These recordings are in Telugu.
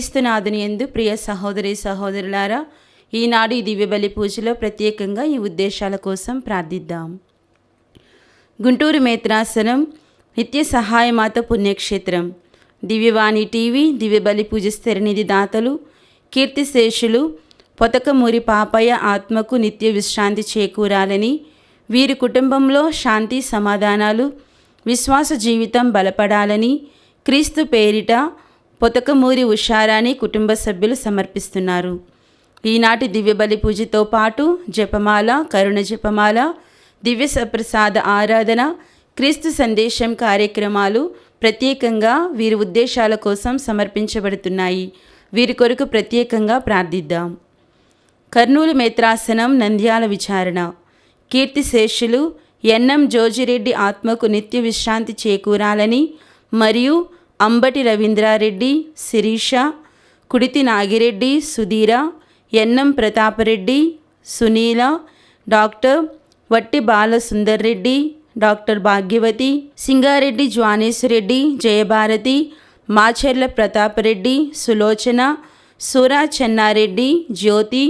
క్రీస్తునాథుని యందు ప్రియ సహోదరి సహోదరులారా, ఈనాడు ఈ దివ్య బలి పూజలో ప్రత్యేకంగా ఈ ఉద్దేశాల కోసం ప్రార్థిద్దాం. గుంటూరు మేత్రాసనం నిత్య సహాయమాత పుణ్యక్షేత్రం, దివ్యవాణి టీవీ దివ్య బలి పూజ స్థిరనిధి దాతలు కీర్తిశేషులు పొతకమూరి పాపయ్య ఆత్మకు నిత్య విశ్రాంతి చేకూరాలని, వీరి కుటుంబంలో శాంతి సమాధానాలు విశ్వాస జీవితం బలపడాలని క్రీస్తు పేరిట పొతకమూరి ఉషారాణి కుటుంబ సభ్యులు సమర్పిస్తున్నారు. ఈనాటి దివ్య బలి పూజతో పాటు జపమాల, కరుణ జపమాల, దివ్య సప్రసాద ఆరాధన, క్రీస్తు సందేశం కార్యక్రమాలు ప్రత్యేకంగా వీరి ఉద్దేశాల కోసం సమర్పించబడుతున్నాయి. వీరి కొరకు ప్రత్యేకంగా ప్రార్థిద్దాం. కర్నూలు మేత్రాసనం నంద్యాల విచారణ, కీర్తిశేషులు ఎన్ఎం జోజిరెడ్డి ఆత్మకు నిత్య విశ్రాంతి చేకూరాలని మరియు అంబటి రవీంద్రారెడ్డి, శిరీష, కుడితి నాగిరెడ్డి, సుధీర, ఎన్ఎం ప్రతాపరెడ్డి, సునీల, డాక్టర్ వట్టి బాలసుందర్ రెడ్డి, డాక్టర్ భాగ్యవతి, సింగారెడ్డి జ్వానేశ్వరెడ్డి, జయభారతి, మాచెర్ల ప్రతాపరెడ్డి, సులోచన, సూరా చెన్నారెడ్డి, జ్యోతి,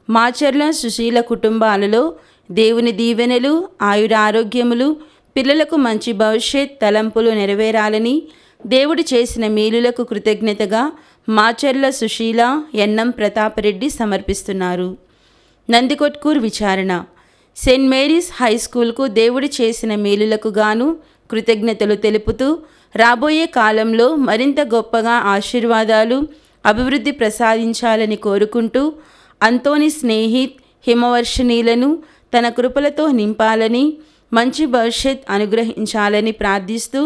మాచెర్ల సుశీల కుటుంబాలలో దేవుని దీవెనలు, ఆయురారోగ్యములు, పిల్లలకు మంచి భవిష్యత్ తలంపులు నెరవేరాలని, దేవుడు చేసిన మేలులకు కృతజ్ఞతగా మాచెర్ల సుశీల, ఎన్ఎం ప్రతాపరెడ్డి సమర్పిస్తున్నారు. నందికొట్కూరు విచారణ, సెయింట్ మేరీస్ హై స్కూల్కు దేవుడు చేసిన మేలులకు గాను కృతజ్ఞతలు తెలుపుతూ రాబోయే కాలంలో మరింత గొప్పగా ఆశీర్వాదాలు, అభివృద్ధి ప్రసాదించాలని కోరుకుంటూ అంతోని స్నేహిత్ హిమవర్షిణీలను తన కృపలతో నింపాలని, మంచి భవిష్యత్ అనుగ్రహించాలని ప్రార్థిస్తూ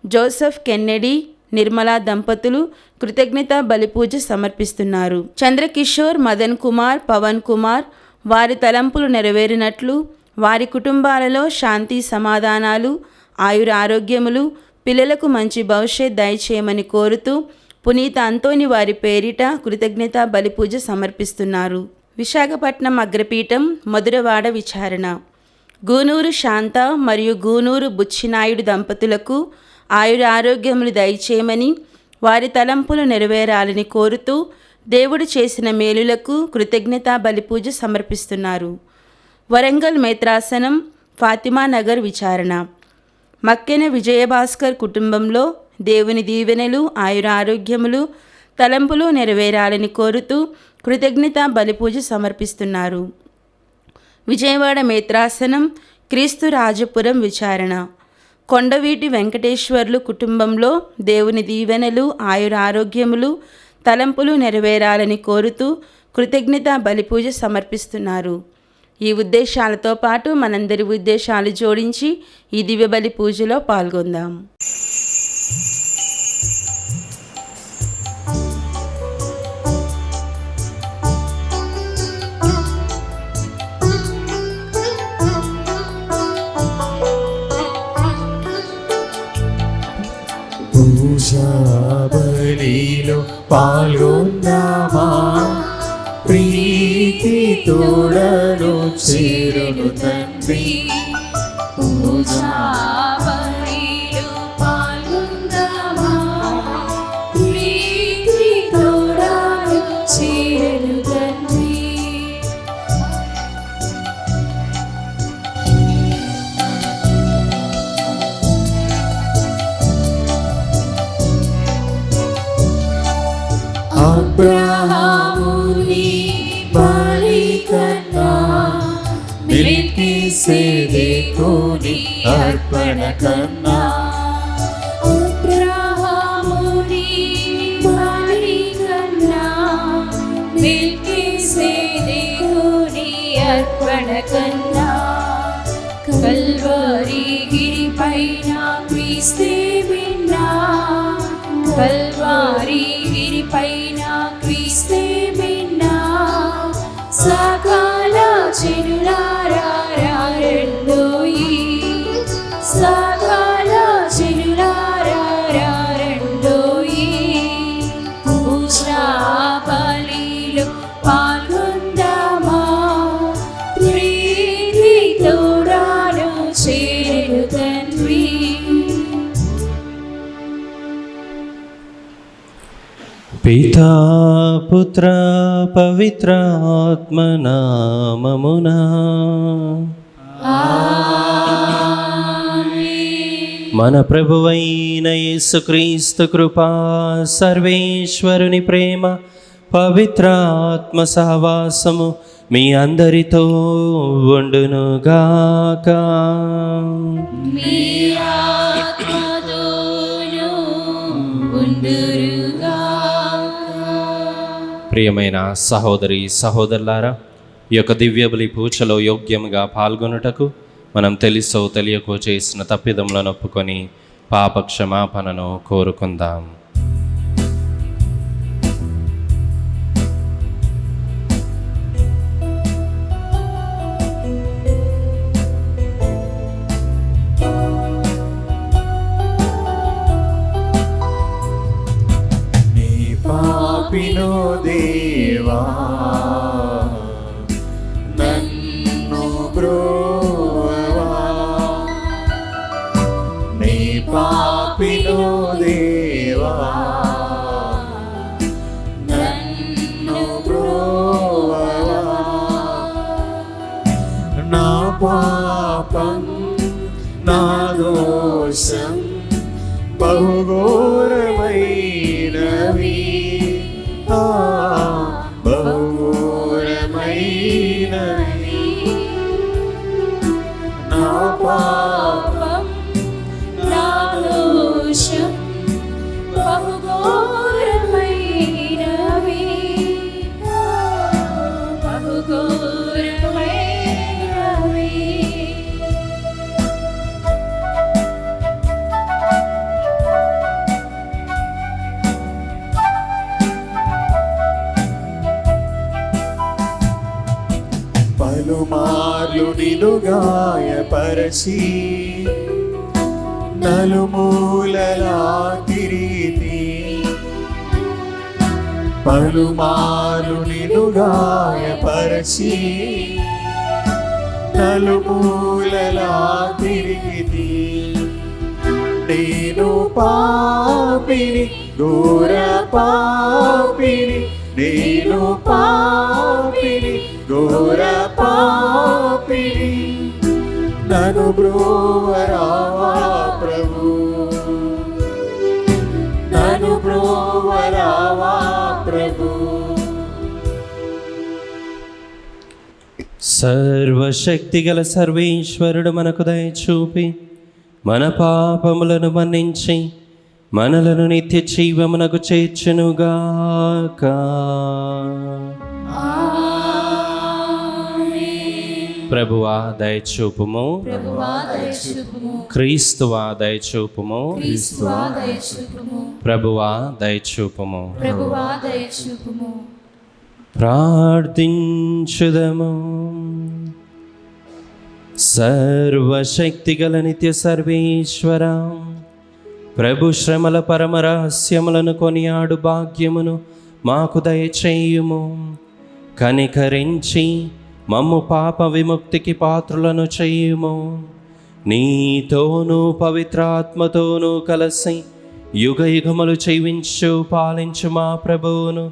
జోసెఫ్ కెన్నెడీ, నిర్మలా దంపతులు కృతజ్ఞత బలిపూజ సమర్పిస్తున్నారు. చంద్రకిషోర్, మదన్ కుమార్, పవన్ కుమార్ వారి తలంపులు నెరవేరినట్లు, వారి కుటుంబాలలో శాంతి సమాధానాలు, ఆయురారోగ్యములు, పిల్లలకు మంచి భవిష్యత్ దయచేయమని కోరుతూ పునీత అంతోని వారి పేరిట కృతజ్ఞత బలిపూజ సమర్పిస్తున్నారు. విశాఖపట్నం అగ్రపీఠం మధురవాడ విచారణ, గూనూరు శాంత మరియు గూనూరు బుచ్చినాయుడు దంపతులకు ఆయురారోగ్యములు దయచేయమని, వారి తలంపులు నెరవేరాలని కోరుతూ దేవుడు చేసిన మేలులకు కృతజ్ఞత బలిపూజ సమర్పిస్తున్నారు. వరంగల్ మేత్రాసనం ఫాతిమా నగర్ విచారణ, మక్కెన విజయభాస్కర్ కుటుంబంలో దేవుని దీవెనలు, ఆయురారోగ్యములు, తలంపులు నెరవేరాలని కోరుతూ కృతజ్ఞత బలిపూజ సమర్పిస్తున్నారు. విజయవాడ మేత్రాసనం క్రీస్తు రాజపురం విచారణ, కొండవీటి వెంకటేశ్వర్లు కుటుంబంలో దేవుని దీవెనలు, ఆయురారోగ్యములు, తలంపులు నెరవేరాలని కోరుతూ కృతజ్ఞత బలిపూజ సమర్పిస్తున్నారు. ఈ ఉద్దేశాలతో పాటు మనందరి ఉద్దేశాలు జోడించి ఈ దివ్య బలి పూజలో పాల్గొందాం. బలిలో పాల్గొందామా, ప్రీతి తోడను చేరును తండ్రి. పూజా బలిలో పాల్గొందామా, ప్రీతి తోడను చేరును తండ్రి. అబ్రహాముని బలి కన్నా మెల్కీసెదెకుని అర్పణ కన్నా, అబ్రహాముని బలి కన్నా మెల్కీసెదెకుని అర్పణ కన్నా, కల్వరి గిరిపైన క్రీస్తే విన్నా, కల్వరి గిరిపైన క్రీస్తే విన్నా, సకల జనులారా రండోయి, సకల జనులారా రండోయి. పూజా బలిలో పాల్గొందామా, ప్రీతి తోడను చేరు తండ్రి. పిత పితా పుత్ర పవిత్రాత్మ నామమునా మన ప్రభువైన యేసుక్రీస్తు కృపా, సర్వేశ్వరుని ప్రేమ, పవిత్రాత్మ సహవాసము మీ అందరితో ఉండునుగాక. మీ ఆత్మతోనూ ఉండురుగాక. ప్రియమైన సహోదరి సహోదరులారా, ఈ యొక్క దివ్య బలి పూజలో యోగ్యముగా పాల్గొనుటకు మనం తెలుసో తెలియకో చేసిన తప్పిదములను ఒప్పుకొని పాప క్షమాపణను కోరుకుందాం. నీ పాపినో దేవా నన్ను బ్రోవా, నీ పాపినో దేవా నన్ను బ్రోవా, నా పాపం నా దోషం బహుఘోరమైనవి, బహుఘోరమైనవి, నా పాపం నా దోషం బహుఘోరమైనవి, బహుఘోరమైనవి. పలుమార్లు నిన్ను గాయపరచి నలుమూలలా తిరిగి, పలుమార్లు నిన్ను గాయపరచి నలుమూలలా తిరిగి, నేను పాపిని ఘోర పాపిని, నేను పాపిని ఘోర పాపిని, నన్ను బ్రోవరావా ప్రభు, నన్ను బ్రోవరావా ప్రభు. సర్వశక్తిగల సర్వేశ్వరుడు మనకు దయచూపి మన పాపములను మన్నించి మనలను నిత్య జీవమునకు చేర్చునుగాక. ప్రభువా దయచూపుము, ప్రభువా దయచూపుము, క్రీస్తువా దయచూపుము, క్రీస్తువా దయచూపుము, ప్రభువా దయచూపుము. ప్రభువా దయచూపుము. ప్రార్థించుదము. సర్వశక్తిగల నిత్య సర్వేశ్వర, ప్రభు శ్రమల పరమరహస్యములను కొనియాడు భాగ్యమును మాకు దయచేయుము. కనికరించి మమ్ము పాప విముక్తికి పాత్రులను చేయుము. నీతోనూ పవిత్రాత్మతోనూ కలిసి యుగ యుగములు జీవించు పాలించు మా ప్రభువును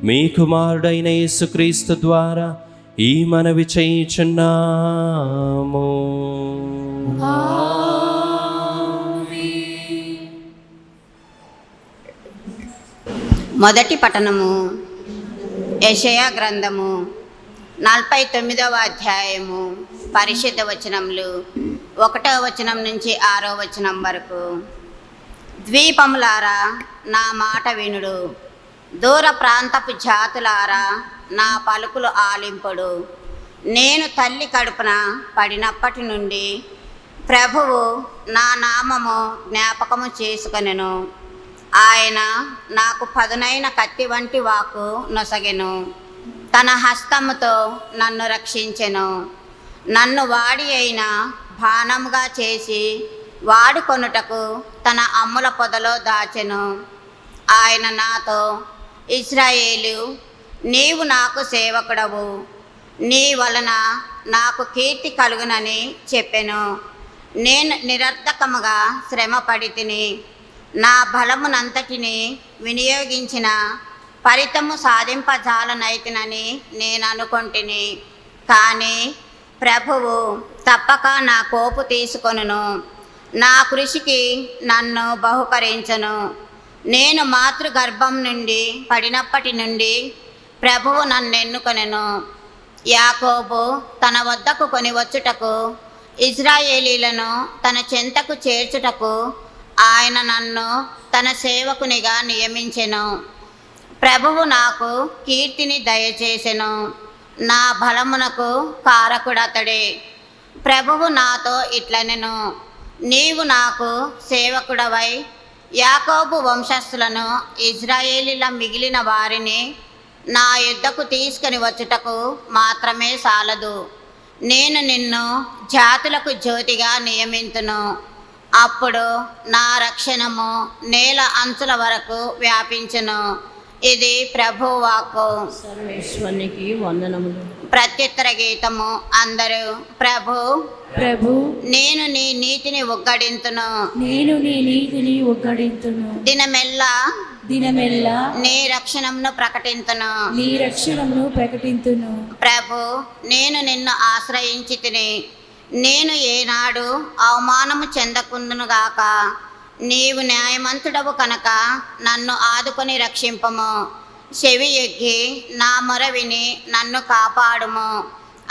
మీ కుమారుడైన యేసుక్రీస్తు ద్వారా ఈ మనవి చేయుచున్నాము. మొదటి పఠనము యెషయా గ్రంథము 49వ అధ్యాయము పరిశుద్ధ వచనములు 1వ వచనం నుంచి 6వ వచనం వరకు. ద్వీపములారా నా మాట వినుడు, దూర ప్రాంతపు జాతులారా నా పలుకులు ఆలింపుడు. నేను తల్లి కడుపున పడినప్పటి నుండి ప్రభువు నా నామము జ్ఞాపకము చేసుకొనెను. ఆయన నాకు పదునైన కత్తి వంటి వాకు నొసగెను. తన హస్తముతో నన్ను రక్షించెను. నన్ను వాడి అయిన బాణముగా చేసి వాడుకొనుటకు తన అమ్ముల పొదలో దాచెను. ఆయన నాతో, ఇశ్రాయేలు, నీవు నాకు సేవకుడవు, నీ వలన నాకు కీర్తి కలుగునని చెప్పెను. నేను నిరర్థకముగా శ్రమ పడి తిని నా బలమునంతటిని వినియోగించిన ఫలితము సాధింపజాలనైతినని నేను అనుకొంటిని. కానీ ప్రభువు తప్పక నా కోపు తీసుకొనును, నా కృషికి నన్ను బహుకరించను. నేను మాతృగర్భం నుండి పడినప్పటి నుండి ప్రభువు నన్ను ఎన్నుకొనెను. యాకోబు తన వద్దకు కొని వచ్చుటకు, ఇజ్రాయేలీలను తన చెంతకు చేర్చుటకు ఆయన నన్ను తన సేవకునిగా నియమించెను. ప్రభువు నాకు కీర్తిని దయచేసెను, నా బలమునకు కారకుడతడే. ప్రభువు నాతో ఇట్లనెను, నీవు నాకు సేవకుడవై యాకోబు వంశస్థులను, ఇజ్రాయేలీల మిగిలిన వారిని నా యుద్ధకు తీసుకుని వచ్చుటకు మాత్రమే సాలదు. నేను నిన్ను జాతులకు జ్యోతిగా నియమింతును. అప్పుడు నా రక్షణము నేల అంచుల వరకు వ్యాపించును. ఇది ప్రభువు వాక్కు. సర్వేశ్వరునికి వందనములు. ప్రత్యుత్తర గీతము. అందరూ ప్రభు ప్రభు నేను నీ నీతిని ఉగ్గడింతును, నేను నీ నీతిని ఉగ్గడింతును. దినమెల్లా దినమెల్లా నీ రక్షణమును ప్రకటింతును. నీ రక్షణను ప్రకటింతును. ప్రభు నేను నిన్ను ఆశ్రయించి తిని, నేను ఏనాడు అవమానము చెందకుందునుగాక. నీవు న్యాయమంతుడవు కనుక నన్ను ఆదుకొని రక్షింపము. చెవి ఎగ్గి నా మొర విని నన్ను కాపాడుము.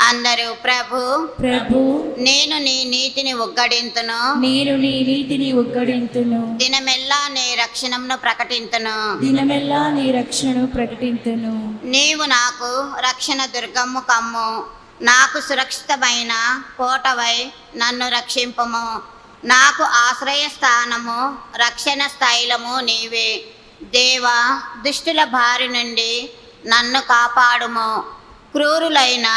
అందరూ ప్రభు ప్రభు నేను నీ నీతిని ఉగ్గడింతును, నేను నీ నీతిని ఉగ్గడింతును. దినమెల్లా నీ రక్షణమును ప్రకటింతును. దినమెల్లా నీ రక్షణను ప్రకటింతును. నీవు నాకు రక్షణ దుర్గము కమ్ము, నాకు సురక్షితమైన కోటవై నన్ను రక్షింపము. నాకు ఆశ్రయ స్థానము, రక్షణ స్థైలము నీవే. దేవా, దుష్టుల బారి నుండి నన్ను కాపాడుము. క్రూరులైన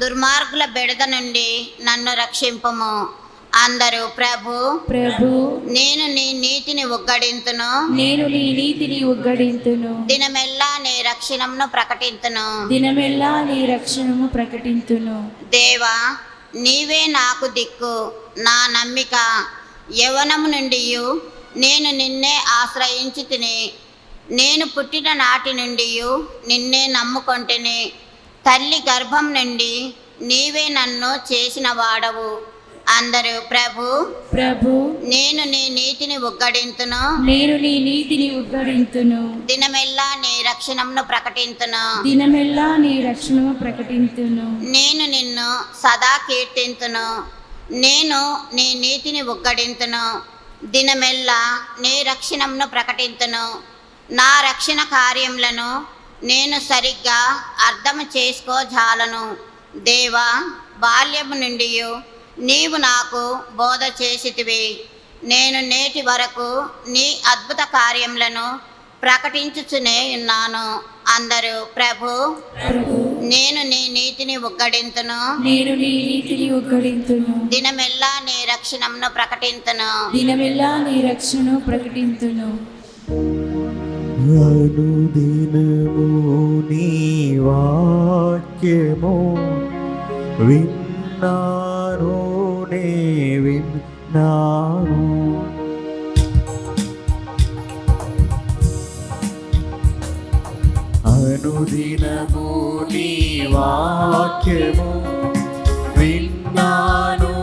దుర్మార్గుల బెడద నుండి నన్ను రక్షింపుము. అందరూ ప్రభు ప్రభు నేను నీ నీతిని ఉగ్గడింతును, నేను నీ నీతిని ఉగ్గడింతును. దినమెల్లా నీ రక్షణమును ప్రకటింతును. దినమెల్లా నీ రక్షణము ప్రకటింతును. దేవా, నీవే నాకు దిక్కు, నా నమ్మిక. యవ్వనము నుండి నేను నిన్నే ఆశ్రయించి తిని, నేను పుట్టిన నాటి నుండి నిన్నే నమ్ముకొంటిని. తల్లి గర్భం నుండి నీవే నన్ను చేసిన వాడవు. అందరూ ప్రభు ప్రభు నేను నీ నీతిని ఉగ్గడింతును, నేను నీ నీతిని ఉగ్గడింతును. దినమెల్లా నీ రక్షణమును ప్రకటింతును. దినమెల్లా నీ రక్షణము ప్రకటింతును. నేను నిన్ను సదా కీర్తింతును, నేను నీ నీతిని ఉగ్గడింతును. దినమెల్లా నీ రక్షణమును ప్రకటింతును. నా రక్షణ కార్యములను నేను సరిగ్గా అర్థం చేసుకోజాలను. దేవా, బాల్యము నుండి నీవు నాకు బోధ చేసితివి. నేను నేటి వరకు నీ అద్భుత కార్యములను ప్రకటించుచునే ఉన్నాను. అందరూ ప్రభు నేను నీ నీతిని ఉగ్గడింతును, నేను నీ నీతిని ఉగ్గడింతును. దినమెల్లా నీ రక్షణమును ప్రకటింతును. దినమెల్లా నీ రక్షణను ప్రకటింతును. అనుదినము నీ వాక్యము విన్నాను, నే విన్నాను. అనుదినము నీ వాక్యము విన్నాను,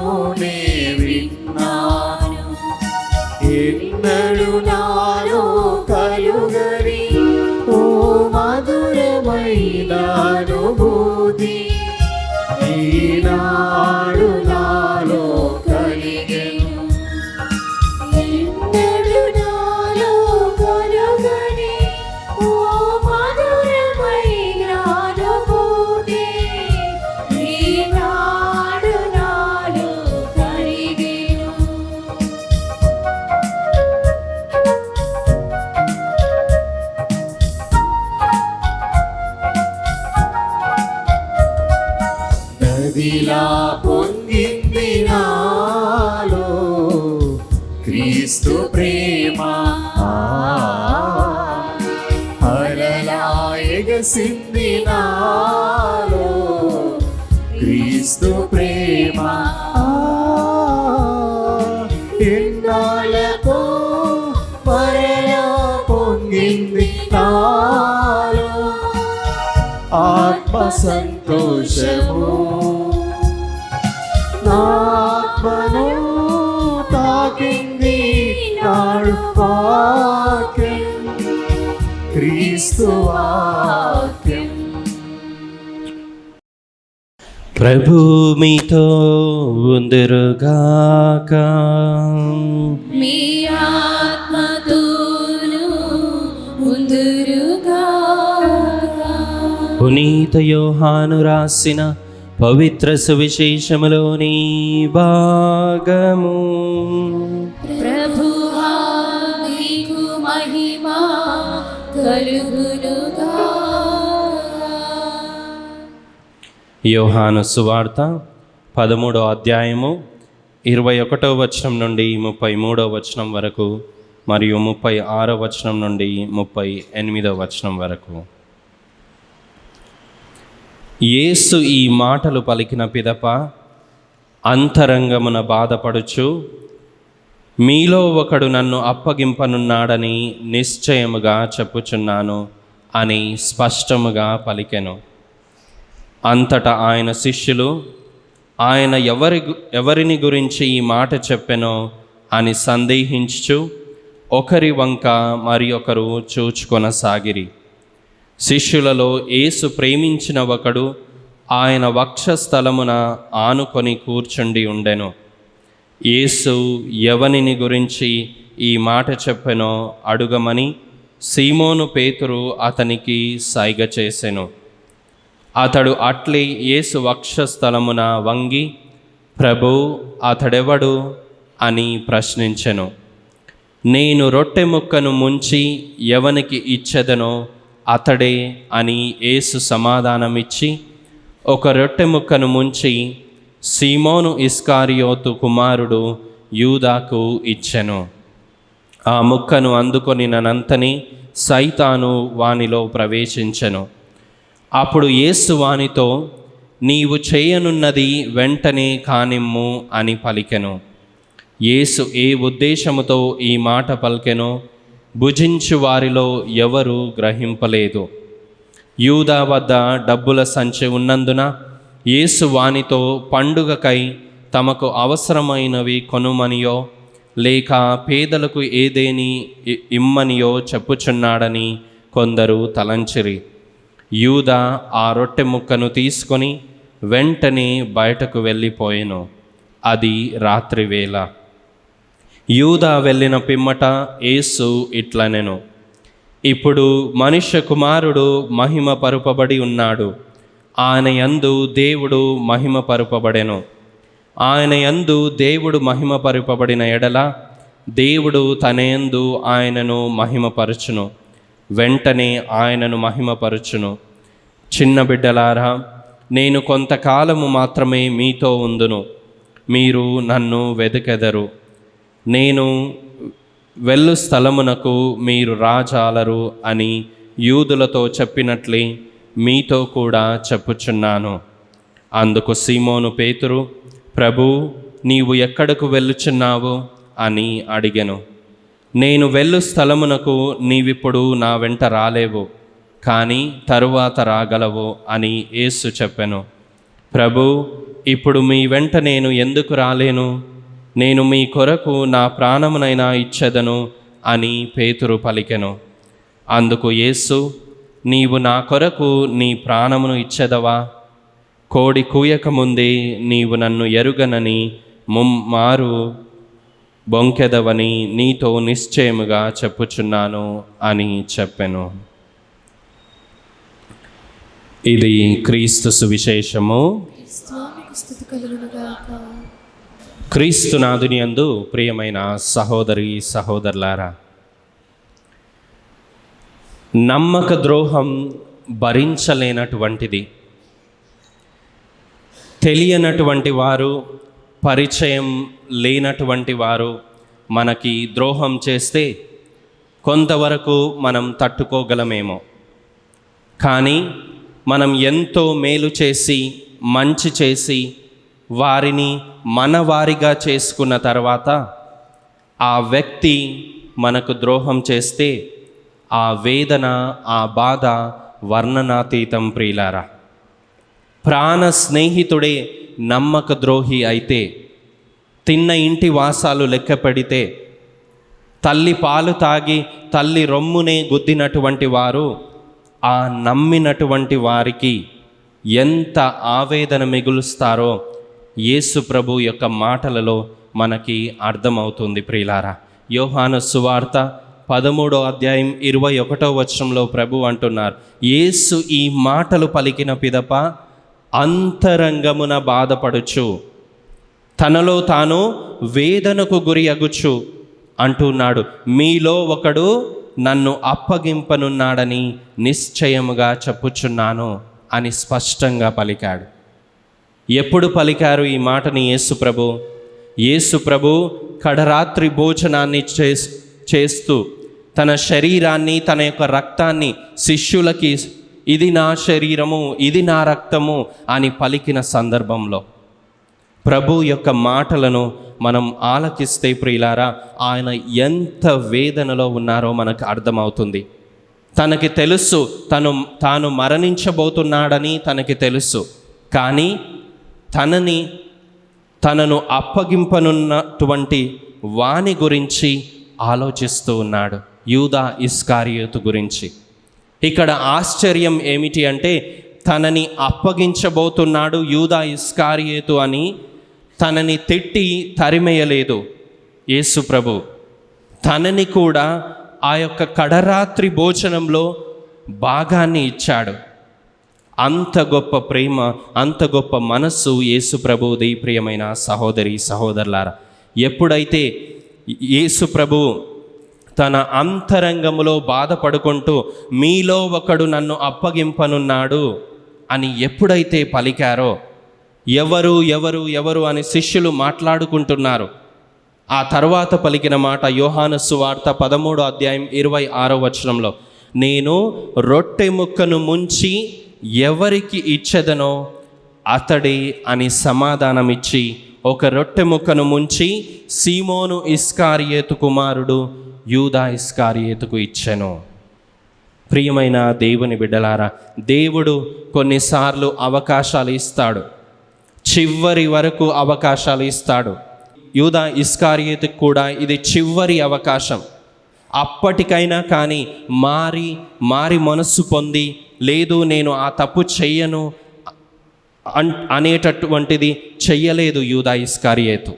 నే విన్నాను. ఎన్నడు నాలో కలుగని ఓ మధురమైన అనుభూతి ఈనాడు నాలో కలిగెను. ఎన్నడు నాలో కలుగని ఓ మధురమైన అనుభూతి ఈనాడు నాలో కలిగెను. నదిలా పొంగింది నాలో క్రీస్తు ప్రేమ, అలలా ఎగసింది నాలో క్రీస్తు ప్రేమ. ఎన్నాళ్ళకో మరలా పొంగింది నాలో సంతోషము. నా ఆత్మను తాకింది నాడు వాక్యం, క్రీస్తు వాక్యం. ప్రభు మీతో ఉందురుగాక. మీ ఆత్మతోను ఉందురుగాక. పునీత యోహాను రాసిన పవిత్ర సువిశేషములోని భాగము. ప్రభువా నీకు మహిమ కలుగునుగాక. యోహాను సువార్త 13వ అధ్యాయము 21వ వచనం నుండి 33వ వచనం వరకు మరియు 36వ వచనం నుండి 38వ వచనం వరకు. యేసు ఈ మాటలు పలికిన పిదప అంతరంగమున బాధపడుచు, మీలో ఒకడు నన్ను అప్పగింపనున్నాడని నిశ్చయముగా చెప్పుచున్నాను అని స్పష్టముగా పలికెను. అంతటా ఆయన శిష్యులు ఆయన ఎవరిని గురించి ఈ మాట చెప్పెనో అని సందేహించుచు ఒకరి వంక మరి ఒకరు చూచుకొనసాగిరి. శిష్యులలో యేసు ప్రేమించిన ఒకడు ఆయన వక్షస్థలమున ఆనుకొని కూర్చుండి ఉండెను. యేసు ఎవనిని గురించి ఈ మాట చెప్పెనో అడుగమని సీమోను పేతురు అతనికి సైగ చేసెను. అతడు అట్లే యేసు వక్షస్థలమున వంగి, ప్రభు, అతడెవడు అని ప్రశ్నించెను. నేను రొట్టె ముక్కను ముంచి ఎవనికి ఇచ్చెదనో అతడే అని యేసు సమాధానమిచ్చి ఒక రొట్టె ముక్కను ముంచి సీమోను ఇస్కారియోతు కుమారుడు యూదాకు ఇచ్చెను. ఆ ముక్కను అందుకొనినంతని సైతాను వానిలో ప్రవేశించెను. అప్పుడు యేసు వానితో, నీవు చేయనున్నది వెంటనే కానిమ్ము అని పలికెను. యేసు ఏ ఉద్దేశముతో ఈ మాట పలికెనో భుజించు వారిలో ఎవరు గ్రహింపలేదు. యూదా వద్ద డబ్బుల సంచి ఉన్నందున యేసు వానితో పండుగకై తమకు అవసరమైనవి కొనుమనియో లేక పేదలకు ఏదేని ఇమ్మనియో చెప్పుచున్నాడని కొందరు తలంచిరి. యూదా ఆ రొట్టె ముక్కను తీసుకొని వెంటనే బయటకు వెళ్ళిపోయెను. అది రాత్రివేళ. యూదా వెళ్ళిన పిమ్మట యేసు ఇట్లనెను, ఇప్పుడు మనుష్య కుమారుడు మహిమపరుపబడి ఉన్నాడు. ఆయన యందు దేవుడు మహిమపరుపబడెను. ఆయన యందు దేవుడు మహిమపరుపబడిన ఎడల దేవుడు తన యందు ఆయనను మహిమపరచును, వెంటనే ఆయనను మహిమపరచును. చిన్న బిడ్డలారా, నేను కొంతకాలము మాత్రమే మీతో ఉందును, మీరు నన్ను వెదకెదరు. నేను వెళ్ళు స్థలమునకు మీరు రాజాలరు అని యూదులతో చెప్పినట్లే మీతో కూడా చెప్పుచున్నాను. అందుకు సీమోను పేతురు, ప్రభూ, నీవు ఎక్కడకు వెళ్ళుచున్నావు అని అడిగెను. నేను వెళ్ళు స్థలమునకు నీవిప్పుడు నా వెంట రాలేవు, కానీ తరువాత రాగలవు అని యేసు చెప్పెను. ప్రభూ, ఇప్పుడు మీ వెంట నేను ఎందుకు రాలేను? నేను మీ కొరకు నా ప్రాణమునైనా ఇచ్చెదను అని పేతురు పలికెను. అందుకు యేసు, నీవు నా కొరకు నీ ప్రాణమును ఇచ్చెదవా? కోడి కూయకముందే నీవు నన్ను ఎరుగనని ముమ్మారు బొంకెదవని నీతో నిశ్చయముగా చెప్పుచున్నాను అని చెప్పెను. ఇది క్రీస్తు సువిశేషము. క్రీస్తునాథుని యందు ప్రియమైన సహోదరి సహోదరులారా, నమ్మక ద్రోహం భరించలేనటువంటిది. తెలియనటువంటి వారు, పరిచయం లేనటువంటి వారు మనకి ద్రోహం చేస్తే కొంతవరకు మనం తట్టుకోగలమేమో. కానీ మనం ఎంతో మేలు చేసి, మంచి చేసి, వారిని మనవారిగా చేసుకున్న తర్వాత ఆ వ్యక్తి మనకు ద్రోహం చేస్తే ఆ వేదన, ఆ బాధ వర్ణనాతీతం ప్రియులారా. ప్రాణ స్నేహితుడే నమ్మక ద్రోహి అయితే, తిన్న ఇంటి వాసాలు లెక్క పెడితే, తల్లి పాలు తాగి తల్లి రొమ్మునే గుద్దినటువంటి వారు ఆ నమ్మినటువంటి వారికి ఎంత ఆవేదన మిగులుస్తారో యేసు ప్రభు యొక్క మాటలలో మనకి అర్థమవుతుంది ప్రియులారా. యోహాను సువార్త 13వ అధ్యాయం 21వ వచనంలో ప్రభు అంటున్నారు, యేసు ఈ మాటలు పలికిన పిదప అంతరంగమున బాధపడుచు తనలో తాను వేదనకు గురి అగుచు అంటున్నాడు, మీలో ఒకడు నన్ను అప్పగింపనున్నాడని నిశ్చయముగా చెప్పుచున్నాను అని స్పష్టంగా పలికాడు. ఎప్పుడు పలికారు ఈ మాటని యేసు ప్రభు కడరాత్రి భోజనాన్ని చేస్తూ తన శరీరాన్ని, తన యొక్క రక్తాన్ని శిష్యులకి ఇది నా శరీరము, ఇది నా రక్తము అని పలికిన సందర్భంలో ప్రభు యొక్క మాటలను మనం ఆలకిస్తే ప్రియులారా, ఆయన ఎంత వేదనలో ఉన్నారో మనకు అర్థమవుతుంది. తనకి తెలుసు తాను మరణించబోతున్నాడని తనకి తెలుసు, కానీ తనను అప్పగింపనున్నటువంటి వాని గురించి ఆలోచిస్తూ ఉన్నాడు, యూదా ఇస్కారియోతు గురించి. ఇక్కడ ఆశ్చర్యం ఏమిటి అంటే, తనని అప్పగించబోతున్నాడు యూదా ఇస్కారియోతు అని తనని తిట్టి తరిమేయలేదు యేసు ప్రభు. తనని కూడా ఆ యొక్క కడరాత్రి భోజనంలో భాగాన్ని ఇచ్చాడు. అంత గొప్ప ప్రేమ, అంత గొప్ప మనస్సు యేసు ప్రభువుది. ప్రియమైన సహోదరి సహోదరులారా, ఎప్పుడైతే యేసు ప్రభు తన అంతరంగములో బాధపడుకుంటూ మీలో ఒకడు నన్ను అప్పగింపనున్నాడు అని ఎప్పుడైతే పలికారో, ఎవరు ఎవరు ఎవరు అని శిష్యులు మాట్లాడుకుంటున్నారు. ఆ తర్వాత పలికిన మాట యోహాను సువార్త 13వ అధ్యాయం 26వ వచనంలో, నేను రొట్టె ముక్కను ముంచి ఎవరికి ఇచ్చెదనో అతడే అని సమాధానమిచ్చి ఒక రొట్టె ముక్కను ముంచి సీమోను ఇస్కారియోతు కుమారుడు యూదా ఇస్కారియోతుకు ఇచ్చెను. ప్రియమైన దేవుని బిడ్డలారా, దేవుడు కొన్నిసార్లు అవకాశాలు ఇస్తాడు, చివరి వరకు అవకాశాలు ఇస్తాడు. యూదా ఇస్కారియోతుకు కూడా ఇది చివరి అవకాశం. అప్పటికైనా కానీ మారి మనస్సు పొంది, లేదు నేను ఆ తప్పు చెయ్యను అనేటటువంటిది చెయ్యలేదు యూదా ఇస్కారియోతు.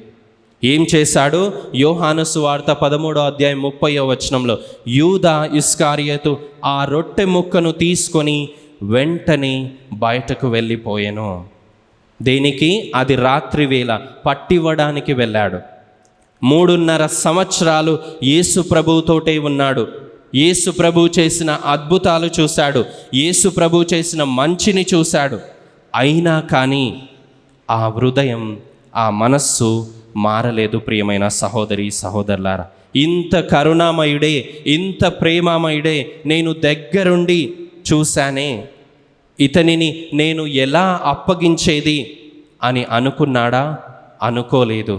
ఏం చేశాడు? యోహాను సువార్త 13వ అధ్యాయం 30వ వచనంలో యూదా ఇస్కారియోతు ఆ రొట్టె ముక్కను తీసుకొని వెంటనే బయటకు వెళ్ళిపోయాను. దేనికి? అది రాత్రి వేళ పట్టివ్వడానికి వెళ్ళాడు. 3.5 సంవత్సరాలు యేసు ప్రభువుతోటే ఉన్నాడు. యేసు ప్రభు చేసిన అద్భుతాలు చూశాడు, యేసు ప్రభు చేసిన మంచిని చూశాడు. అయినా కానీ ఆ హృదయం, ఆ మనస్సు మారలేదు. ప్రియమైన సహోదరి సహోదరులారా, ఇంత కరుణామయుడే, ఇంత ప్రేమామయుడే నేను దగ్గరుండి చూశానే, ఇతనిని నేను ఎలా అప్పగించేది అని అనుకున్నాడా? అనుకోలేదు.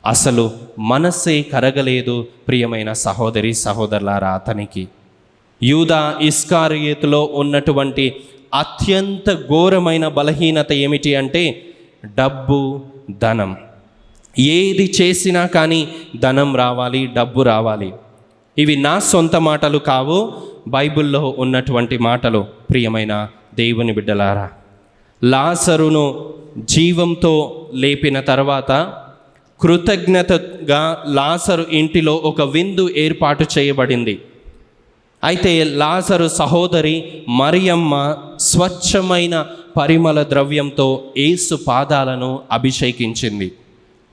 అసలు మనస్సే కరగలేదు. ప్రియమైన సహోదరి సహోదరులారా, అతనికి యూదా ఇస్కారియోతులో ఉన్నటువంటి అత్యంత ఘోరమైన బలహీనత ఏమిటి అంటే డబ్బు, ధనం. ఏది చేసినా కానీ ధనం రావాలి, డబ్బు రావాలి. ఇవి నా సొంత మాటలు కావు, బైబిల్లో ఉన్నటువంటి మాటలు. ప్రియమైన దేవుని బిడ్డలారా, లాజరును జీవంతో లేపిన తర్వాత కృతజ్ఞతగా లాజరు ఇంటిలో ఒక విందు ఏర్పాటు చేయబడింది. అయితే లాజరు సహోదరి మరియమ్మ స్వచ్ఛమైన పరిమళ ద్రవ్యంతో యేసు పాదాలను అభిషేకించింది.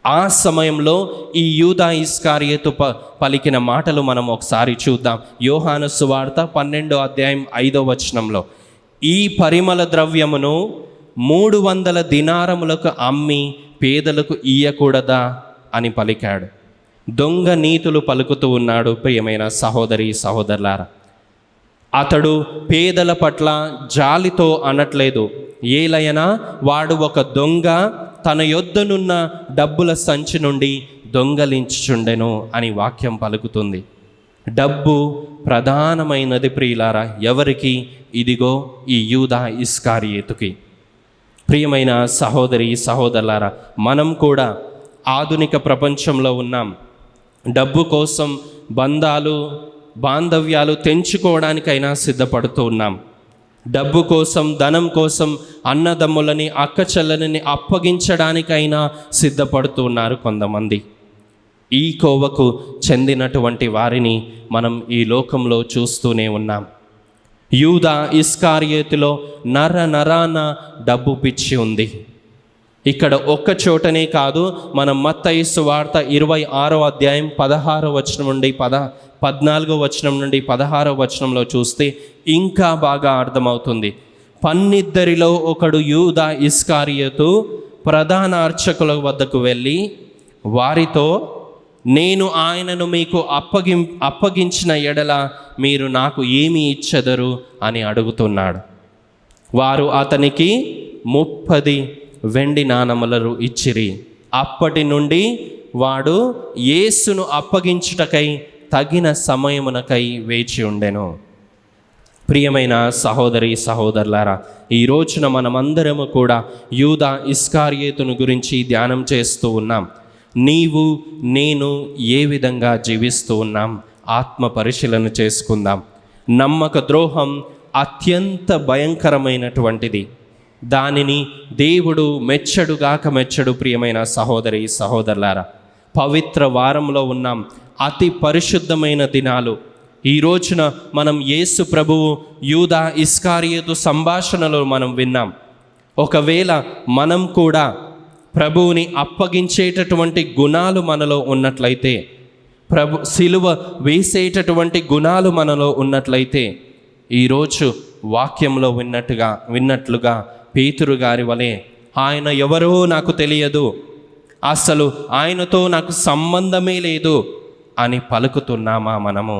ఆ సమయంలో ఈ యూదా ఇస్కారియోతు పలికిన మాటలు మనం ఒకసారి చూద్దాం. యోహాను సువార్త 12వ అధ్యాయం 5వ వచనంలో, ఈ పరిమళ ద్రవ్యమును 300 దినారములకు అమ్మి పేదలకు ఇయ్యకూడదా అని పలికాడు. దొంగ నీతులు పలుకుతూ ఉన్నాడు. ప్రియమైన సహోదరి సహోదరులారా, అతడు పేదల పట్ల జాలితో అనట్లేదు. ఏలైనా వాడు ఒక దొంగ, తన యొద్దనున్న డబ్బుల సంచి నుండి దొంగలించుచుండెను అని వాక్యం పలుకుతుంది. డబ్బు ప్రధానమైనది ప్రియులారా. ఎవరికి? ఇదిగో ఈ యూదా ఇస్కారియోతుకి. ప్రియమైన సహోదరి సహోదరులారా, మనం కూడా ఆధునిక ప్రపంచంలో ఉన్నాం. డబ్బు కోసం బంధాలు బాంధవ్యాలు తెంచుకోవడానికైనా సిద్ధపడుతూ ఉన్నాం. డబ్బు కోసం, ధనం కోసం అన్నదమ్ములని అక్కచెల్లెలని అప్పగించడానికైనా సిద్ధపడుతూ ఉన్నారు కొంతమంది. ఈ కోవకు చెందినటువంటి వారిని మనం ఈ లోకంలో చూస్తూనే ఉన్నాం. యూదా ఇస్కారియోతులో నరాన డబ్బు పిచ్చి ఉంది. ఇక్కడ ఒక్క చోటనే కాదు, మనం మత్తయి సువార్త 26వ అధ్యాయం 16వ వచనం నుండి 14వ వచనం నుండి 16వ వచనంలో చూస్తే ఇంకా బాగా అర్థమవుతుంది. 12 ఒకడు యూదా ఇస్కారియోతు ప్రధాన అర్చకుల వద్దకు వెళ్ళి వారితో, నేను ఆయనను మీకు అప్పగించిన ఎడల మీరు నాకు ఏమి ఇచ్చెదరు అని అడుగుతున్నాడు. వారు అతనికి 30 వెండి నాణములు ఇచ్చిరి. అప్పటి నుండి వాడు యేసును అప్పగించుటకై తగిన సమయమునకై వేచి ఉండెను. ప్రియమైన సహోదరి సహోదరులారా, ఈ రోజున మనమందరము కూడా యూదా ఇస్కారియోతును గురించి ధ్యానం చేస్తూ ఉన్నాం. నీవు నేను ఏ విధంగా జీవిస్తూ ఉన్నాం ఆత్మ పరిశీలన చేసుకుందాం. నమ్మక ద్రోహం అత్యంత భయంకరమైనటువంటిది. దానిని దేవుడు మెచ్చడుగాక మెచ్చడు. ప్రియమైన సహోదరి సహోదరులారా, పవిత్ర వారంలో ఉన్నాం. అతి పరిశుద్ధమైన దినాలు. ఈ రోజున మనం యేసు ప్రభువు యూదా ఇస్కారియోతు సంభాషణలో మనం విన్నాం. ఒకవేళ మనం కూడా ప్రభువుని అప్పగించేటటువంటి గుణాలు మనలో ఉన్నట్లయితే, సిలువ వేసేటటువంటి గుణాలు మనలో ఉన్నట్లయితే, ఈరోజు వాక్యంలో విన్నట్లుగా పేతురు గారి వలె ఆయన ఎవరో నాకు తెలియదు, అసలు ఆయనతో నాకు సంబంధమే లేదు అని పలుకుతున్నామా? మనము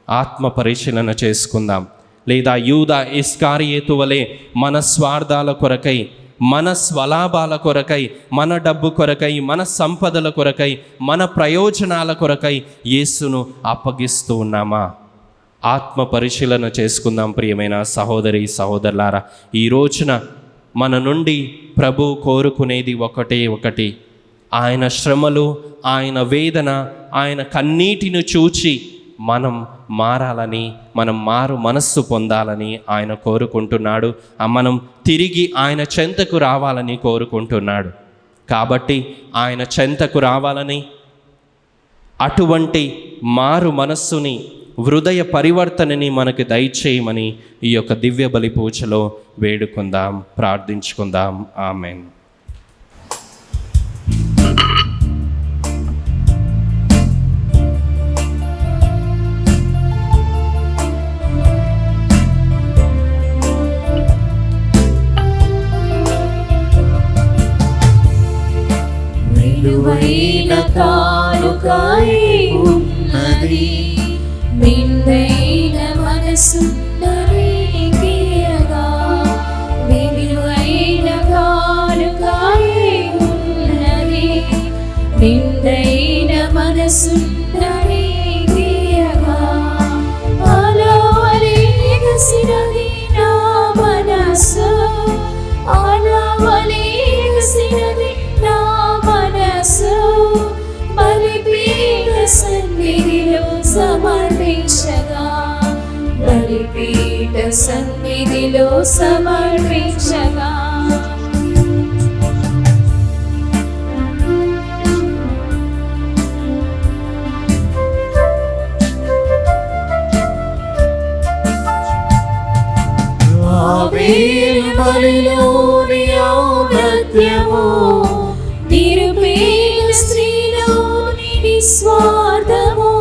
ఆత్మ పరిశీలన చేసుకుందాం. లేదా యూదా ఇస్కారియోతు వలె మన స్వార్థాల కొరకై, మన స్వలాభాల కొరకై, మన డబ్బు కొరకై, మన సంపదల కొరకై, మన ప్రయోజనాల కొరకై యేసును అప్పగిస్తూ ఉన్నామా? ఆత్మ పరిశీలన చేసుకుందాం. ప్రియమైన సహోదరి సహోదరులారా, ఈ రోజున మన నుండి ప్రభు కోరుకునేది ఒకటి, ఆయన శ్రమలు, ఆయన వేదన, ఆయన కన్నీటిని చూచి మనం మారాలని, మనం మారు మనస్సు పొందాలని ఆయన కోరుకుంటున్నాడు. మనం తిరిగి ఆయన చెంతకు రావాలని కోరుకుంటున్నాడు. కాబట్టి ఆయన చెంతకు రావాలని, అటువంటి మారు మనస్సుని, హృదయ పరివర్తనని మనకు దయచేయమని ఈ యొక్క దివ్య బలి పూజలో వేడుకుందాం, ప్రార్థించుకుందాం. ఆమెన్. విలువైన కానుకై ఉన్నది, నిండైన మనసున్నరీకియగా. విలువైన కానుకై ఉన్నది, నిండైన మనసున్నరీకియగా. అలవలే ఎగసినది నా మనసు, అలవలే ఎగసినది నా మనసు. బలిపీఠ సన్నిధిలో సమర్పించగా, బలిపీఠ సన్నిధిలో సమర్పించగా. ఆబేలు బలిలోని ఔన్నత్యము, నిరుపేద స్త్రీలోని నిస్వార్థము.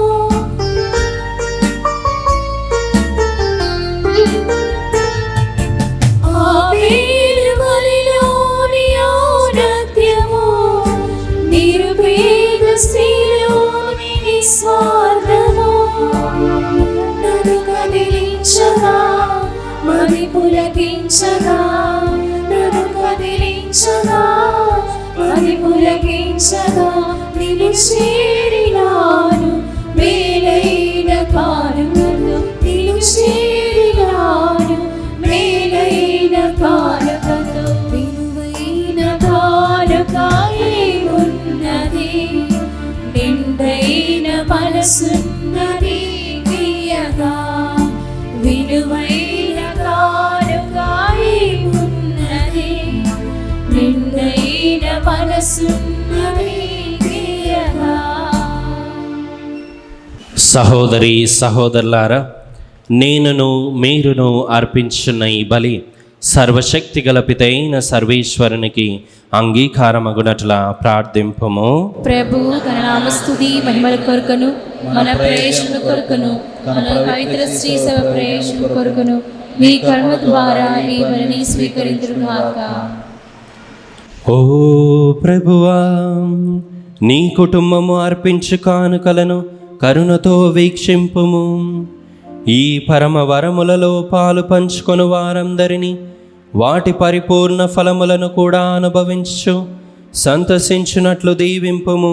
ఆబేలు బలిలోని ఔన్నత్యము, నిరుపేద స్త్రీలోని నిస్వార్థము. నన్ను కదిలించగా, మది పులకించగా, నన్ను కదిలించగా, మది పులకించగా. నిన్ను చేరినాను మేలైన కానుకతో, నిన్ను చేరినాను మేలైన కానుకతో. విలువైన మనసున్నది తీయగా విలువైన కానుగా ఉన్నది నిండైన మనసున్నది తీయగా. సహోదరి సహోదరులారా, నేనును మీరును అర్పించున్న ఈ బలి సర్వశక్తి గల పితైన సర్వేశ్వరునికి అంగీకారమగునట్లా ప్రార్థింపము. ప్రభు తన నామస్తుతి మహిమల కొరకును మన ప్రవేశం కొరకును మన పవిత్ర శ్రీ సభ ప్రవేశం కొరకును మీ కర్మ ద్వారా ఈ బలిని స్వీకరించుగాక. ఓ ప్రభువా, నీ కుటుంబము అర్పించు కానుకలను కరుణతో వీక్షింపుము. ఈ పరమ వరములలో పాలు పంచుకొని వారందరినీ వాటి పరిపూర్ణ ఫలములను కూడా అనుభవించు సంతసించునట్లు దీవింపుము.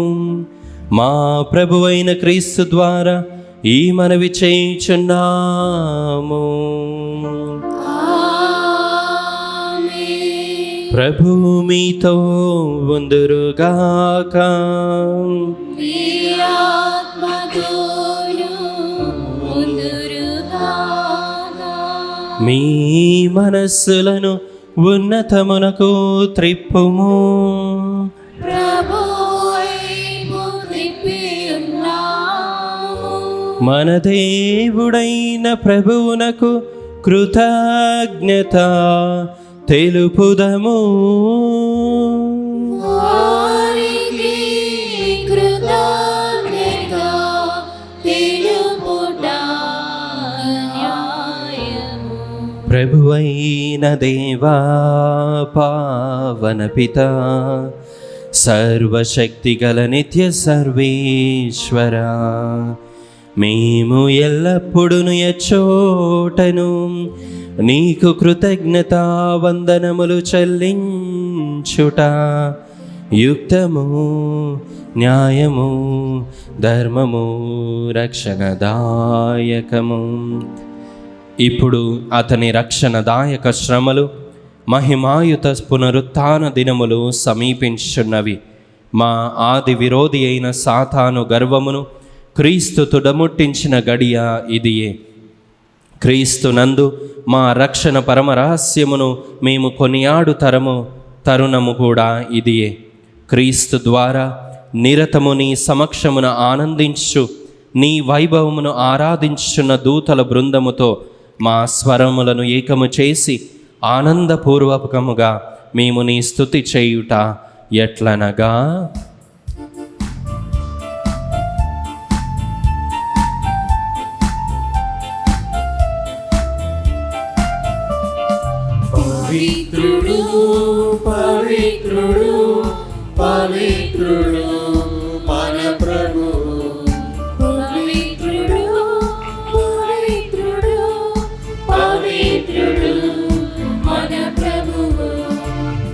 మా ప్రభువైన క్రీస్తు ద్వారా ఈ మనవి చేయుచున్నాము. ప్రభువు మీతో ఉందురుగాక. మీ మనస్సులను ఉన్నతమునకు త్రిప్పుము. మన దేవుడైన ప్రభువునకు కృతజ్ఞత తెలుపుదము. ప్రభువైన దేవా, పావన పిత, సర్వశక్తి గల నిత్య సర్వేశ్వర, మేము ఎల్లప్పుడూ ఎచ్చోటను నీకు కృతజ్ఞతా వందనములు చెల్లించుట యుక్తము, న్యాయము, ధర్మము, రక్షణదాయకము. ఇప్పుడు అతని రక్షణదాయక శ్రమలు, మహిమాయుత పునరుత్థాన దినములు సమీపించున్నవి. మా ఆది విరోధి అయిన సాతాను గర్వమును క్రీస్తు తుడముట్టించిన గడియ ఇదియే. క్రీస్తు నందు మా రక్షణ పరమ రహస్యమును మేము కొనియాడు తరుణము కూడా ఇదియే. క్రీస్తు ద్వారా నిరతము నీ సమక్షమున ఆనందించు, నీ వైభవమును ఆరాధించున్న దూతల బృందముతో మా స్వరములను ఏకము చేసి ఆనందపూర్వకముగా మేము నీ స్తుతి చేయుట ఎట్లనగా, పవిత్రుడు పవిత్రుడు పవిత్రుడు మన ప్రభు. పవిత్రుడు పవిత్రుడు పవిత్రుడు మన ప్రభువు.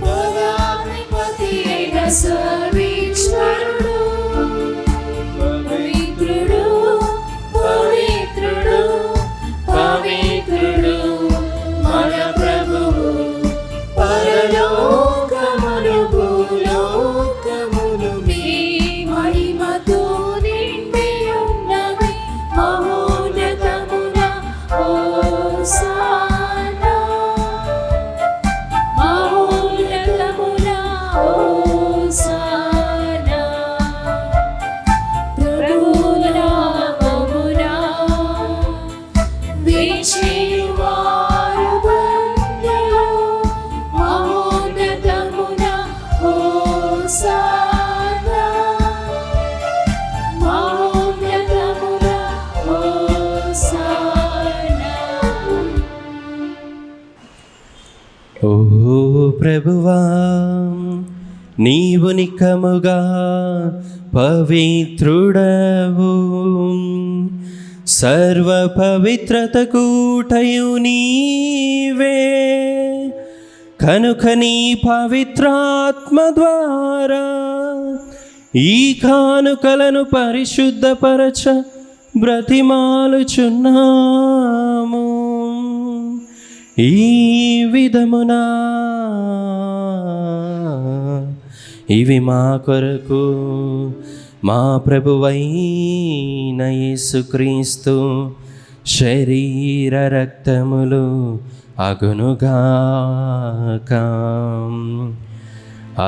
పదాధిపతి అయిన సర్వేశ్వరుడు. పవిత్రుడు పవిత్రుడు పవిత్రుడు మన ప్రభువు. పరలోకములు భూలోకములు మీ మహిమతో నిండి ఉన్నవి. మహోన్నతమున హోసానా, మహోన్నతమున హోసానా. ప్రభువుల నామమున వీచేవారు ధన్యులు. మహోన్నతమున హోసానా, మహోన్నతమున హోసానా. ఓ ప్రభువా, నీవు నికముగా పవిత్రుడవు, సర్వ పవిత్రత కూటయు నీవే. కనుక నీ పవిత్రాత్మ ద్వారా ఈ కానుకలను పరిశుద్ధపరచ బ్రతిమాలుచున్నాము. ఈ విధమునా ఇవి మా కొరకు మా ప్రభువైన యేసుక్రీస్తు శరీర రక్తములు అగునుగాక.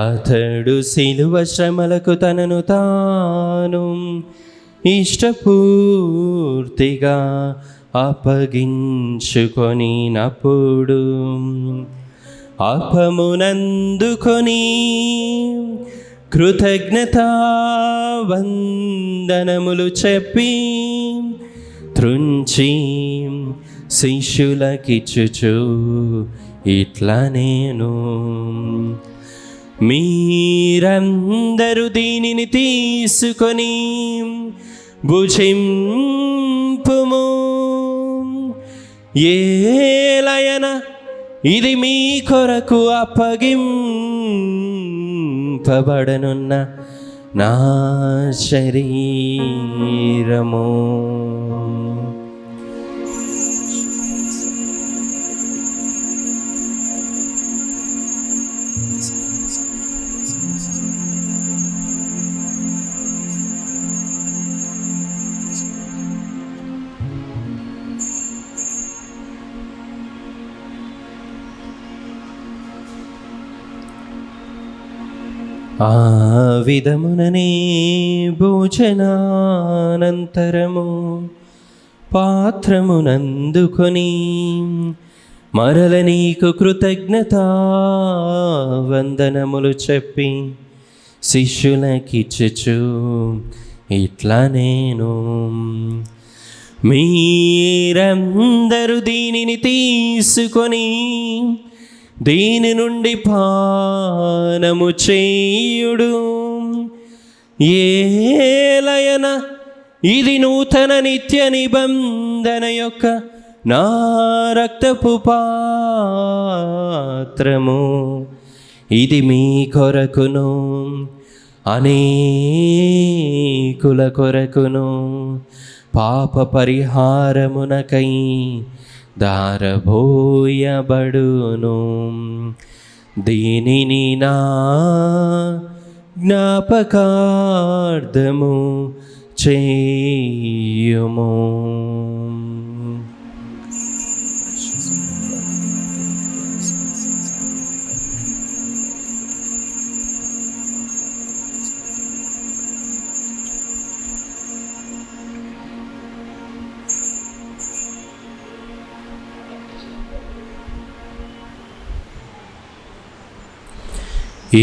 అతడు శిలువ శ్రమలకు తనను తాను ఇష్టపూర్తిగా అప్పగించుకొనినప్పుడు అప్పమునందుకొని కృతజ్ఞతా వందనములు చెప్పి త్రుంచి శిష్యులకిచ్చుచు ఇట్లా నేను, మీరందరూ దీనిని తీసుకొని భుజింపుము. ఏలయన ఇది మీ కొరకు అప్పగింపబడనున్న నా శరీరము. ఆ విధముననే భోజనానంతరము పాత్రమునందుకొని మరల నీకు కృతజ్ఞతా వందనములు చెప్పి శిష్యులకిచ్చుచు ఇట్లా నేను, మీరందరూ దీనిని తీసుకొని దీని నుండి పానము చేయుడు. ఏలయన ఇది నూతన నిత్య నిబంధన యొక్క నా రక్తపు పాత్రము. ఇది మీ కొరకును అనేకుల కొరకును పాప పరిహారమునకై దారబోయబడును. దీనిని నా జ్ఞాపకార్థము చేయుము.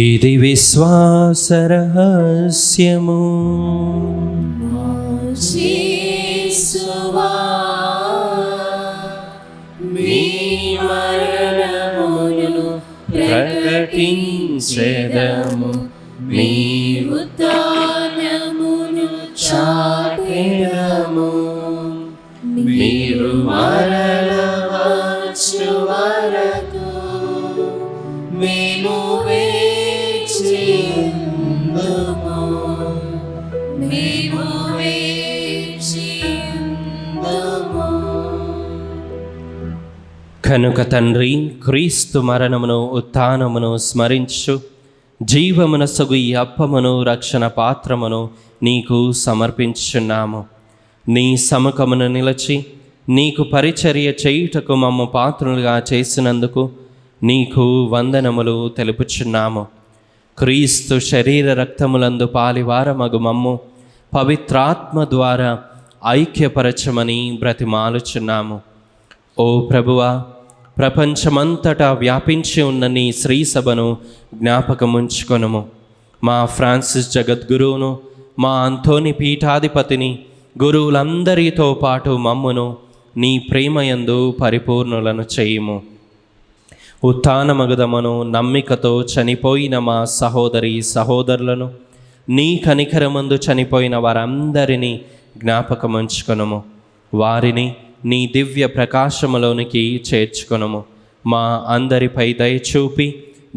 ఇది విశ్వాస రహస్యము. యేసువా మీ మరణమును ప్రకటించెదము, మీ ఉత్థానమును చాటెదము. మీరు మరల వచ్చు వరకు మేము కనుక తండ్రి, క్రీస్తు మరణమును ఉత్థానమును స్మరించు జీవమునసగు ఈ అప్పమును రక్షణ పాత్రమును నీకు సమర్పించుచున్నాము. నీ సముఖమును నిలచి నీకు పరిచర్య చేయుటకు మమ్ము పాత్రులుగా చేసినందుకు నీకు వందనములు తెలుపుచున్నాము. క్రీస్తు శరీర రక్తములందు పాలివారమగు మమ్ము పవిత్రాత్మ ద్వారా ఐక్యపరచమని బ్రతిమాలుచున్నాము. ఓ ప్రభువా, ప్రపంచమంతటా వ్యాపించి ఉన్న నీ శ్రీ సభను జ్ఞాపకముంచుకొనుము. మా ఫ్రాన్సిస్ జగద్గురువును, మా అంతోని పీఠాధిపతిని, గురువులందరితో పాటు మమ్మును నీ ప్రేమయందు పరిపూర్ణులను చేయుము. ఉత్థానమగుదమును నమ్మికతో చనిపోయిన మా సహోదరి సహోదరులను, నీ కనికరమందు చనిపోయిన వారందరినీ జ్ఞాపకముంచుకొనుము. వారిని నీ దివ్య ప్రకాశములోనికి చేర్చుకొనుము. మా అందరిపై దయచూపి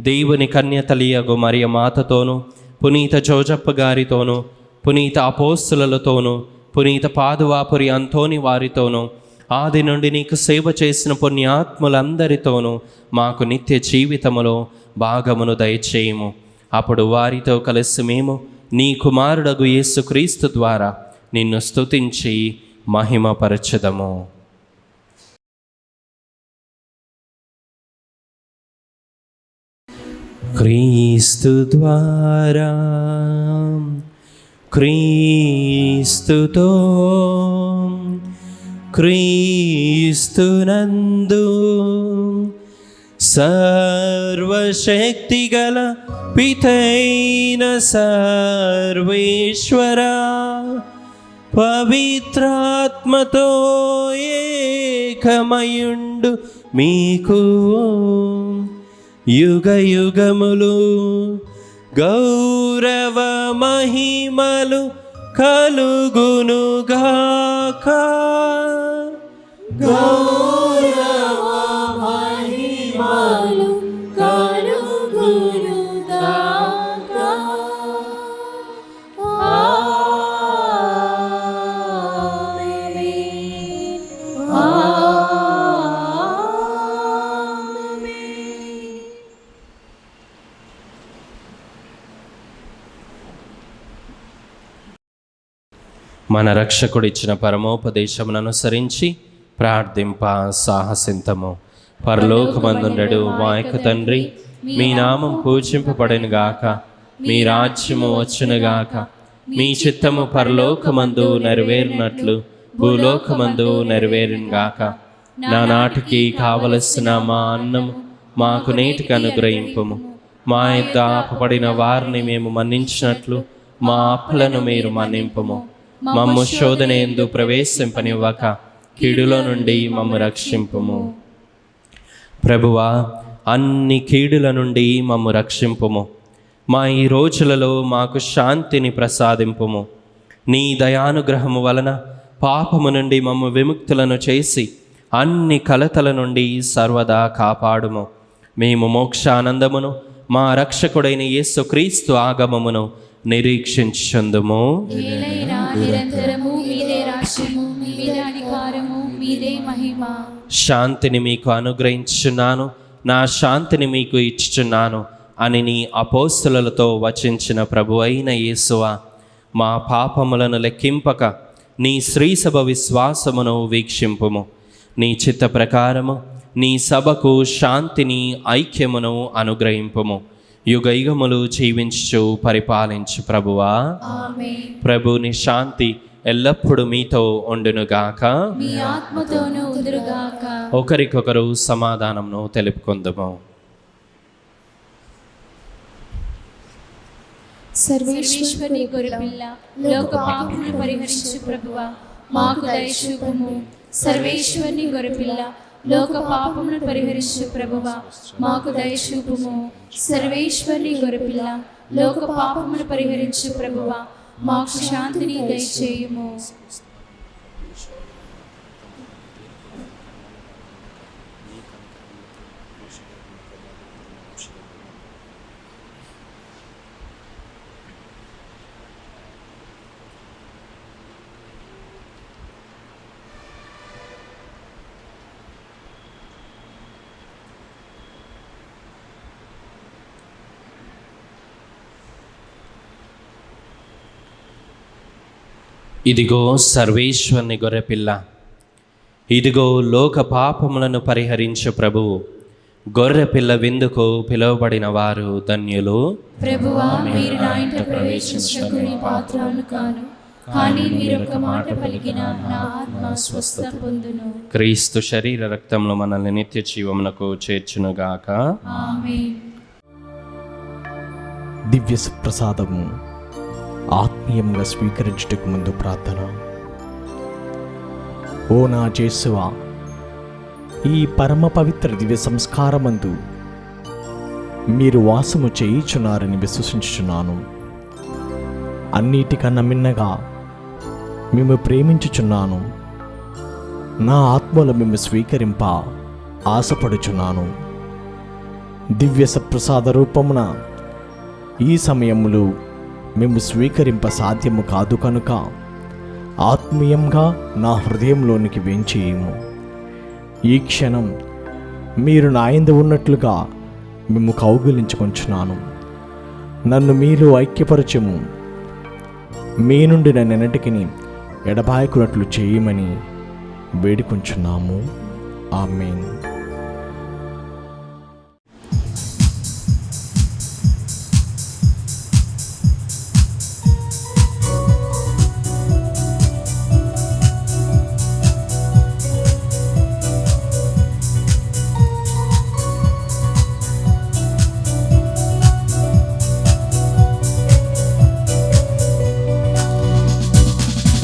దేవుని కన్యతలియగు మరియ మాతతోనూ, పునీత జోజప్ప గారితోనూ, పునీత అపోస్తులతోనూ, పునీత పాదువాపురి అంతోని వారితోనూ, ఆది నుండి నీకు సేవ చేసిన పుణ్యాత్ములందరితోనూ మాకు నిత్య జీవితములో భాగమును దయచేయము. అప్పుడు వారితో కలిసి మేము నీ కుమారుడగు యేసుక్రీస్తు ద్వారా నిన్ను స్తుతించి మహిమపరచెదము. క్రీస్తు ద్వారా క్రీస్తుతో క్రీస్తునందు సర్వశక్తిగల పితైన సర్వేశ్వరా పవిత్రాత్మతో ఏకమయుండు మీకు యుగ యుగములు గౌరవ మహిమలు కలుగునుగాక. గౌరవ మహిమలు కలుగునుగాక. ఆమేన్. ఆమేన్. మన రక్షకుడిచ్చిన పరమోపదేశమును అనుసరించి ప్రార్థింప సాహసింతము. పరలోకమందుండెడు మా యొక్క తండ్రి, మీ నామం పూజింపబడెనుగాక, మీ రాజ్యము వచ్చునుగాక, మీ చిత్తము పరలోకమందు నెరవేరినట్లు భూలోకమందు నెరవేరునుగాక. నానాటికి కావలసిన మా అన్నము మాకు నేటికి అనుగ్రహింపుము. మా యొద్ద అప్పబడిన వారిని మేము మన్నించినట్లు మా అప్పులను మీరు మన్నింపుము. మమ్ము శోధన యందు ప్రవేశింపనివ్వక కీడులో నుండి మమ్ము రక్షింపుము. ప్రభువా, అన్ని కీడుల నుండి మమ్ము రక్షింపుము. మా ఈ రోజులలో మాకు శాంతిని ప్రసాదింపుము. నీ దయానుగ్రహము వలన పాపము నుండి మమ్ము విముక్తులను చేసి అన్ని కలతల నుండి సర్వదా కాపాడుము. మేము మోక్షానందమును మా రక్షకుడైన యేసుక్రీస్తు ఆగమమును నిరీక్షించుందుము. ఏలైనా నిరంతరము మీదే రాజ్యము, మీదే అధికారము, మీదే మహిమ. శాంతిని మీకు అనుగ్రహించున్నాను, నా శాంతిని మీకు ఇచ్చుచున్నాను అని నీ అపోస్తలులతో వచించిన ప్రభు అయిన యేసువా, మా పాపములను లెక్కింపక నీ శ్రీసభ విశ్వాసమును వీక్షింపుము. నీ చిత్త ప్రకారము నీ సభకు శాంతిని ఐక్యమును అనుగ్రహింపుము. యుగయుగములు జీవించు పరిపాలించు ప్రభువా. ఆమేన్. ప్రభుని శాంతి ఎల్లప్పుడూ మీతో ఉండునుగాక. మీ ఆత్మతోనూ ఉందురుగాక. ఒకరికొకరు సమాధానమును తెలుపుకుందాము. సర్వేశ్వరుని గొర్రెపిల్ల, లోక పాపములను పరిహరించు ప్రభువా, మాకు దయచూపుము. సర్వేశ్వరుని గొర్రెపిల్ల, లోక పాపములను పరిహరించు ప్రభువా, మాకు దయచూపుము. సర్వేశ్వరుని గొర్రెపిల్ల, లోక పాపములను పరిహరించు ప్రభువా, మాకు శాంతిని దయచేయుము. ఇదిగో సర్వేశ్వరుని గొర్రెపిల్ల, ఇదిగో లోక పాపములను పరిహరించు ప్రభువు. గొర్రెపిల్ల విందుకు పిలువబడిన వారు ధన్యులు. ప్రభువా, మీరు నా ఇంట ప్రవేశించకు నీ పాత్రను కాను, కానీ మీరు ఒక మాట పలికిన నా ఆత్మ స్వస్థ పొందును. క్రీస్తు శరీర రక్తములు మనల్ని నిత్య జీవమునకు చేర్చునుగాక. ఆమేన్. దివ్య ప్రసాదము ఆత్మీయంగా స్వీకరించుటకు ముందు ప్రార్థన. ఓ నా యేసువా, ఈ పరమ పవిత్ర దివ్య సంస్కారమందు మీరు వాసము చేయుచున్నారని విశ్వసించుచున్నాను. అన్నిటికన్నా మిన్నగా మేము ప్రేమించుచున్నాను. నా ఆత్మలో మేము స్వీకరింప ఆశపడుచున్నాను. దివ్య సప్రసాద రూపమున ఈ సమయములో మేము స్వీకరింప సాధ్యము కాదు కనుక ఆత్మీయంగా నా హృదయంలోనికి వేంచేయము. ఈ క్షణం మీరు నా యందు ఉన్నట్లుగా మేము కౌగిలించుకొంచున్నాను. నన్ను మీరు ఐక్యపరచము. మీ నుండి నన్నెన్నటికి ఎడబాయకున్నట్లు చేయమని వేడుకొంచున్నాము. ఆమేన్.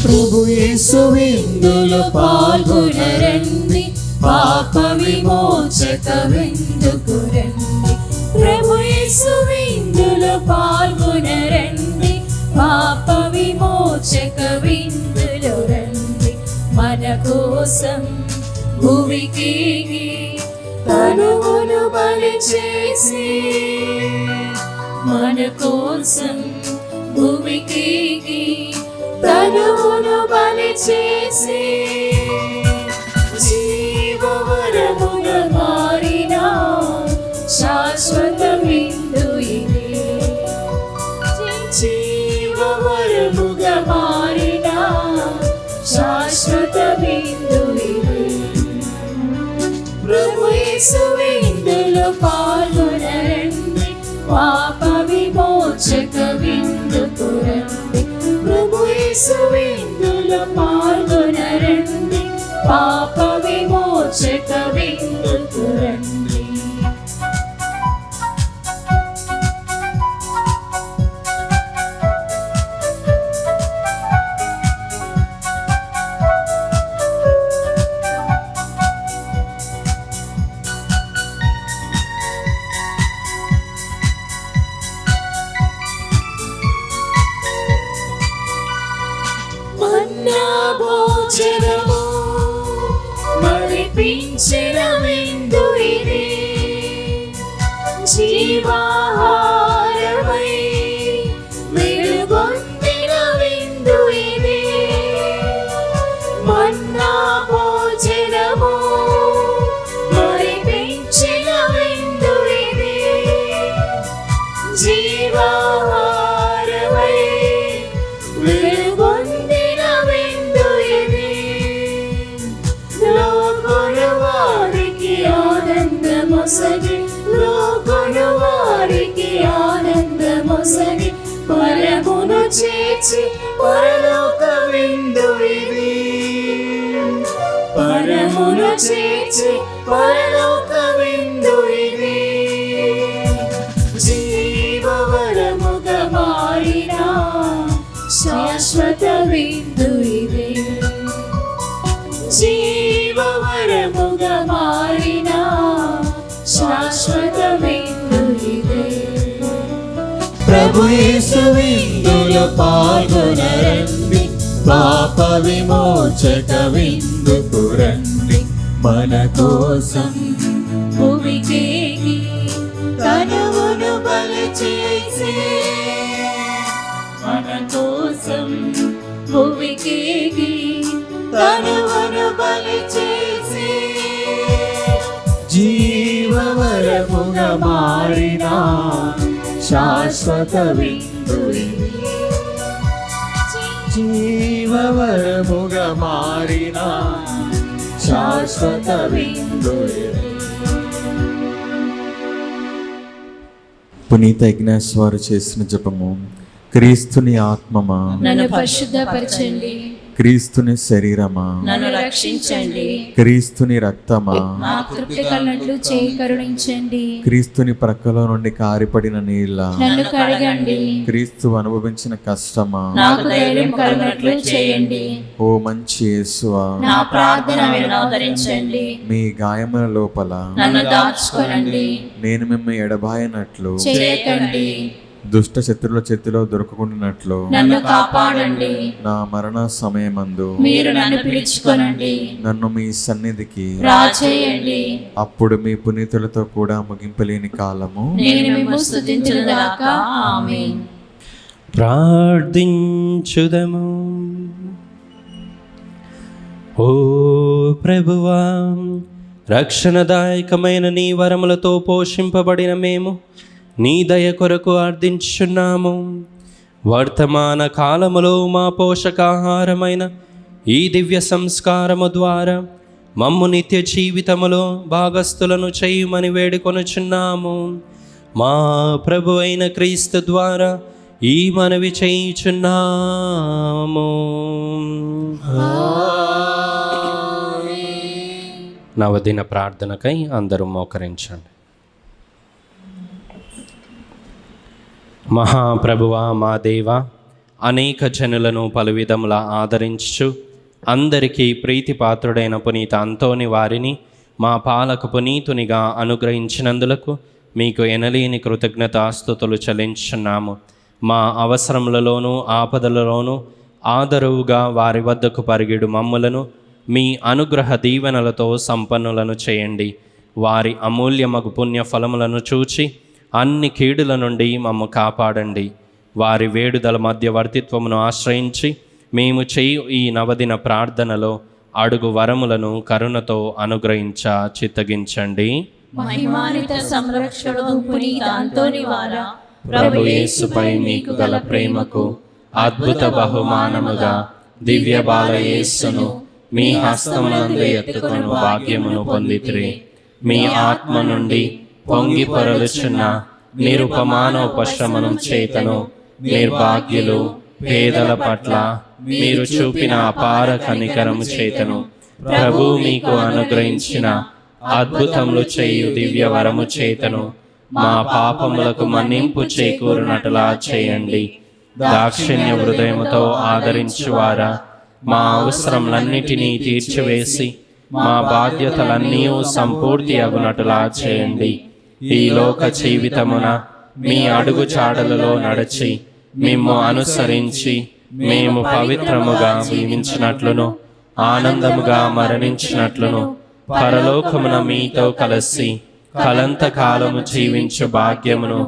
ప్రభు యేసు విందులో పాల్గొనరండి, పాప విమోచక విందుకు రండి. ప్రభు యేసు విందులో పాల్గొనరండి, పాప విమోచక విందులో రండి. మన కోసం భూమికి తనువును బలి చేసి, మన కోసం భూమికి తనువును బలి చేసి, జీవవరముగా మారిన శాశ్వత విందు ఇది. జీవవరముగా మారిన శాశ్వత విందు ఇది. ప్రభు యేసు విందులో పాల్గొనరండి, పాప విమోచక విందుకు రండి. ప్రభు యేసు విందులో పాల్గొనరండి, పాప విమోచక విందుకు రండి. మన్నా భోజనము మరిపించిన విందు ఇది, జీవాహారమై వెలుగొందిన విందు ఇది. మన్నా భోజనము మరిపించిన విందు ఇది, జీవాహారమై వెలుగొందిన విందు ఇది. లోకును వారికి ఆనందమొసగి, లోకును వారికి ఆనందమొసగి, పరమును చేర్చి పరలోక విందు ఇది. పరమును చేర్చి పరలోక విందు ఇది. జీవవరముగా మారిన శాశ్వత విందు ఇది. జీవవరముగా మారిన శాశ్వత విందు ఇది. ప్రభు యేసు విందులో పాల్గొనరండి, పాప విమోచక విందుకు రండి. మన కోసం భూమికి తనువును బలి చేసి, మన కోసం భూమికి తనువును బలి చేసి, జీవవరముగా మారిన శాశ్వత విందు ఇది. జీవవరముగా మారిన శాశ్వత విందు ఇది. పునీత ఇగ్నాస్ వారు చేసిన జపము. క్రీస్తుని ఆత్మమా నన్ను పరిశుద్ధపరచండి, క్రీస్తుని శరీరమా నన్ను రక్షించండి, క్రీస్తుని రక్తమా నాకు తృప్తి కలిగినట్లు చేయి కరుణించండి. క్రీస్తుని ప్రక్కలో నుండి కారిపడిన నీళ్ళ నన్ను కడగండి, క్రీస్తు అనుభవించిన కష్టమా నాకు ధైర్యం కలిగినట్లు చేయండి. ఓ మంచి యేసువా నా ప్రార్థన వినోదరించండి, మీ గాయముల లోపల నన్ను దాచుకోనండి, నేను మిమ్మల్ని ఎడబాయనట్లు చేయకండి, దుష్ట శత్రుల చేతిలో దొరకకుండానట్లు నన్ను కాపాడండి. నా మరణ సమయమందు మీరు నన్ను పిలుచుకొనండి, నన్ను మీ సన్నిధికి రాచేయండి. అప్పుడు మీ పునీతులతో కూడా ముగింపలేని కాలము నేను మిమ్ము స్తుతించుదుగాక. ఆమేన్. ప్రార్థించుదము. ఓ ప్రభువా, రక్షణదాయకమైన నీ వరములతో పోషింపబడిన మేము నీ దయ కొరకు అర్థించున్నాము. వర్తమాన కాలములో మా పోషకాహారమైన ఈ దివ్య సంస్కారము ద్వారా మమ్ము నిత్య జీవితములో భాగస్థులను చేయమని వేడుకొనుచున్నాము. మా ప్రభు అయిన క్రీస్తు ద్వారా ఈ మనవి చేయుచున్నాము. నవదిన ప్రార్థనకై అందరూ మోకరించండి. మహాప్రభువా, మా దేవ, అనేక జనులను పలు విధముల ఆదరించు అందరికీ ప్రీతిపాత్రుడైన పునీత అంతోని వారిని మా పాలక పునీతునిగా అనుగ్రహించినందులకు మీకు ఎనలేని కృతజ్ఞతాస్తుతులు చెల్లించున్నాము. మా అవసరములలోనూ ఆపదలలోనూ ఆదరువుగా వారి వద్దకు పరిగెడు మమ్ములను మీ అనుగ్రహ దీవెనలతో సంపన్నులను చేయండి. వారి అమూల్యమగు పుణ్య ఫలములను చూచి అన్ని కీడుల నుండి మమ్ము కాపాడండి. వారి వేడుదల మధ్యవర్తిత్వమును ఆశ్రయించి మేము చేయు ఈ నవదిన ప్రార్థనలో అడుగు వరములను కరుణతో అనుగ్రహించ చిత్తగించండి. మహిమాన్విత సంరక్షకుడు పునీత అంతోని వారా, ప్రభు యేసుపై మీకు గల ప్రేమకు అద్భుత బహుమానముగా దివ్య బాల యేసును మీ హస్తమునందు ఎత్తుకొను భాగ్యమును పొందితిరి. మీ ఆత్మ నుండి పొంగి పొరలుచున్న నిరుపమానోపశమనం చేతను నిర్భాగ్యులు పేదల పట్ల మీరు చూపిన అపార కనికరము చేతను ప్రభు మీకు అనుగ్రహించిన అద్భుతములు చేయు దివ్య వరము చేతను మా పాపములకు మన్నింపు చేకూరునట్లా చేయండి. దాక్షిణ్య హృదయముతో ఆదరించువారా, మా అవసరములన్నిటినీ తీర్చివేసి మా బాధ్యతలన్నీ సంపూర్తి అగునట్లా చేయండి. ఈ లోక జీవితమున మీ అడుగు చాడలలో నడిచి మిమ్ము అనుసరించి మేము పవిత్రముగా జీవించినట్లును ఆనందముగా మరణించినట్లును పరలోకమున మీతో కలిసి కలంత కాలము జీవించు భాగ్యమును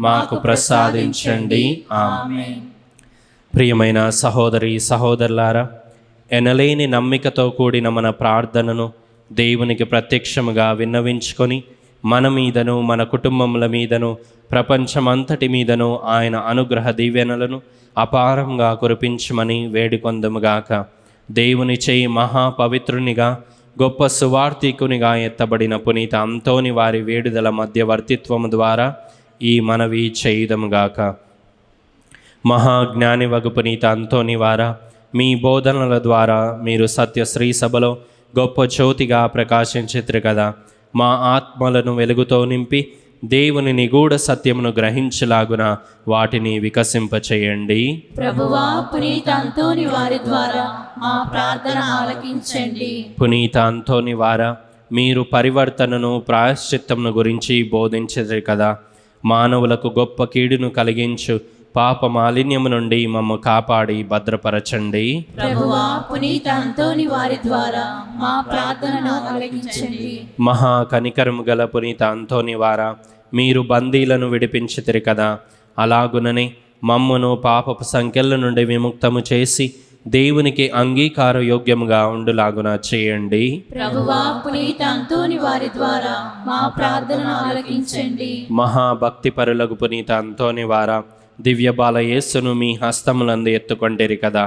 మాకు ప్రసాదించండి. ఆమేన్. ప్రియమైన సహోదరి సహోదరులారా, ఎనలేని నమ్మికతో కూడిన మన ప్రార్థనను దేవునికి ప్రత్యక్షముగా విన్నవించుకొని మన మీదను మన కుటుంబముల మీదను ప్రపంచమంతటి మీదను ఆయన అనుగ్రహ దీవెనలను అపారంగా కురిపించమని వేడుకొందుముగాక. దేవుని చేయి మహాపవిత్రునిగా గొప్ప సువార్థికునిగా ఎత్తబడిన పునీత అంతోని వారి వేడుదల మధ్యవర్తిత్వము ద్వారా ఈ మనవి చేయుదముగాక. మహాజ్ఞాని వగు పునీత అంతోని వారా, మీ బోధనల ద్వారా మీరు సత్య శ్రీ సభలో గొప్ప జ్యోతిగా ప్రకాశించిత్రు కదా. మా ఆత్మలను వెలుగుతో నింపి దేవుని నిగూఢ సత్యమును గ్రహించలాగున వాటిని వికసింపచేయండి. ప్రభువా, పునీత అంతోని వారి ద్వారా మా ప్రార్థన ఆలకించండి. పునీత అంతోని వారా, మీరు పరివర్తనను ప్రాయశ్చిత్తమును గురించి బోధించారు కదా. మానవులకు గొప్ప కీడును కలిగించు పాప మాలిన్యము నుండి మమ్ము కాపాడి భద్రపరచండి. ప్రభువా, పునీత అంతోని వారి ద్వారా మా ప్రార్థనను ఆలకించండి. మహా కనికరము గల పునీత అంతోని వారా, మీరు బందీలను విడిపించితిరి కదా. అలాగుననే మమ్మును పాపపు సంఖ్యల నుండి విముక్తము చేసి దేవునికి అంగీకార యోగ్యముగా ఉండులాగున చేయండి. ప్రభువా, పునీత అంతోని వారి ద్వారా మా ప్రార్థనను ఆలకించండి. మహాభక్తి పరులకు పునీత అంతోని వారా, దివ్య బాల యేసును మీ హస్తములందు ఎత్తుకొంటిరి కదా.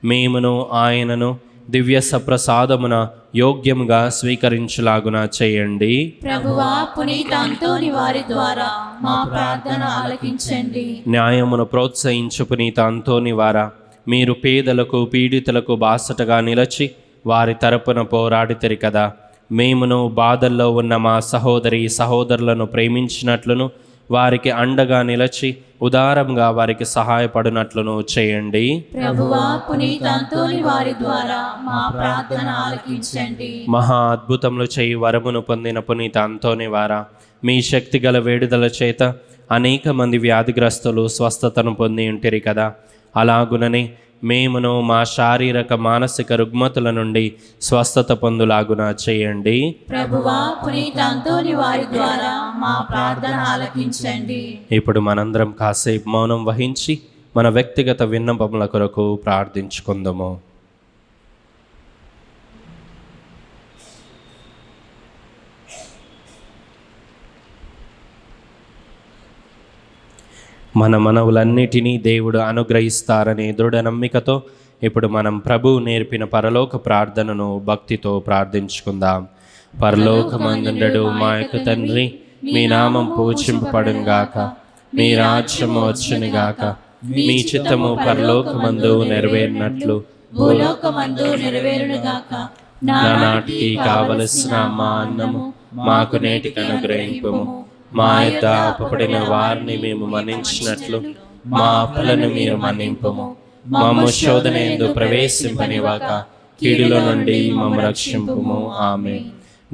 మేమును ఆయనను దివ్య సప్రసాదమున యోగ్యముగా స్వీకరించులాగున చేయండి. ప్రభువా, పునీత అంతోని వారి ద్వారా మా ప్రార్థన ఆలకించండి. న్యాయమును ప్రోత్సహించు పునీత అంతోని వారా, మీరు పేదలకు పీడితులకు బాసటగా నిలచి వారి తరపున పోరాడితిరి కదా. మేమును బాధల్లో ఉన్న మా సహోదరి సహోదరులను ప్రేమించినట్లును వారికి అండగా నిలచి ఉదారంగా వారికి సహాయపడినట్లును చేయండి. ప్రభువా, పునీత అంతోని వారి ద్వారా మా ప్రార్థన ఆలకించండి. మహా అద్భుతములు చేయి వరమును పొందిన పునీత అంతోని వారా, మీ శక్తిగల వేడుదల చేత అనేక మంది వ్యాధిగ్రస్తులు స్వస్థతను పొంది ఉంటిరి కదా. అలాగుననే మేమును మా శారీరక మానసిక రుగ్మతుల నుండి స్వస్థత పొందులాగున చేయండి. ప్రభువా, పునీత అంతోని వారి ద్వారా మా ప్రార్థన ఆలకించండి. ఇప్పుడు మనందరం కాసేపు మౌనం వహించి మన వ్యక్తిగత విన్నపముల కొరకు ప్రార్థించుకుందాము. మన మనవులన్నిటినీ దేవుడు అనుగ్రహిస్తారనే దృఢ నమ్మికతో ఇప్పుడు మనం ప్రభువు నేర్పిన పరలోక ప్రార్థనను భక్తితో ప్రార్థించుకుందాం. పరలోకమందుండెడు మా యొక్క తండ్రి, మీ నామం పూజింపబడునుగాక, మీ రాజ్యము వచ్చునుగాక, మీ చిత్తము పరలోకమందు నెరవేరినట్లు భూలోకమందు నెరవేరునుగాక. నానాటికి కావలసిన మా అన్నము మాకు నేటికి అనుగ్రహింపుము. మా యొద్ద అప్పుపడిన వారిని మేము మన్నించినట్లు మా అప్పులను మీరు మన్నింపుము. మమ్ము శోధనయందు ప్రవేశింపనివ్వక కీడులో నుండి మమ్ము రక్షింపుము. ఆమేన్.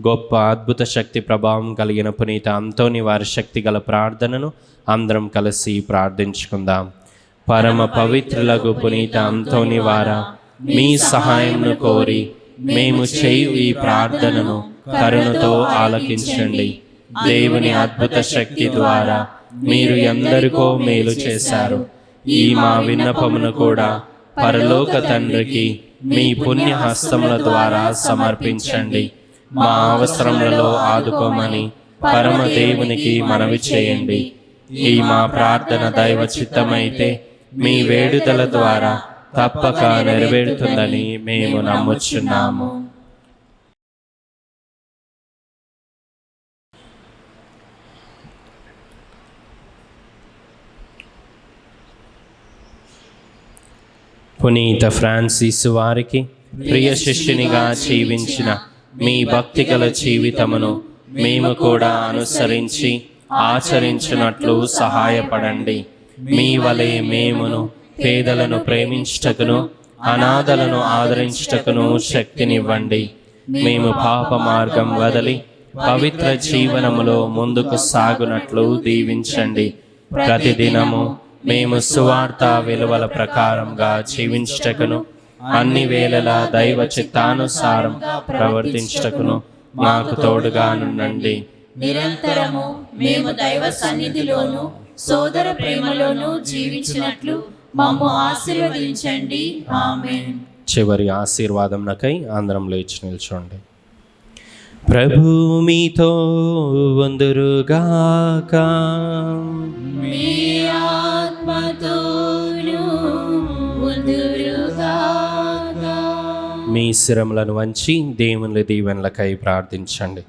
గొప్ప అద్భుత శక్తి ప్రభావం కలిగిన పునీత అంతోని వారి శక్తి గల ప్రార్థనను అందరం కలిసి ప్రార్థించుకుందాం. పరమ పవిత్రులకు పునీత అంతోని వారా, మీ సహాయంను కోరి మేము చేయు ఈ ప్రార్థనను కరుణతో ఆలకించండి. దేవుని అద్భుత శక్తి ద్వారా మీరు ఎందరికో మేలు చేశారు. ఈ మా విన్నపమును కూడా పరలోక తండ్రికి మీ పుణ్య హస్తముల ద్వారా సమర్పించండి. మా అవసరములలో ఆదుకోమని పరమ దేవునికి మనవి చేయండి. ఈ మా ప్రార్థన దైవ చిత్తమైతే మీ వేడుదల ద్వారా తప్పక నెరవేరుతుందని మేము నమ్ముచున్నాము. పునీత ఫ్రాన్సిస్ వారికి ప్రియ శిష్యునిగా జీవించిన మీ భక్తిగల జీవితమును మేము కూడా అనుసరించి ఆచరించినట్లు సహాయపడండి. మీ వలె మేమును పేదలను ప్రేమించుటకును అనాథలను ఆదరించుటకును శక్తినివ్వండి. మేము పాప మార్గం వదిలి పవిత్ర జీవనములో ముందుకు సాగునట్లు దీవించండి. ప్రతిదినము మేము సువార్త విలువల ప్రకారంగా జీవించుటకును అన్ని వేళలా దైవ చిత్తానుసారం ప్రవర్తించుటకును మాకు తోడుగానుండండి. నిరంతరము మేము దైవ సన్నిధిలోను సోదర ప్రేమలోను జీవించినట్లు మమ్ము ఆశీర్వదించండి. ఆమేన్. చివరి ఆశీర్వాదంనకై అందరం లేచి నిల్చోండి. ప్రభు మీతో వందురుగాక. మీ ఆత్మతోను వందురుగాక. మీ శిరములను వంచి దేవుని దీవెనలకై ప్రార్థించండి.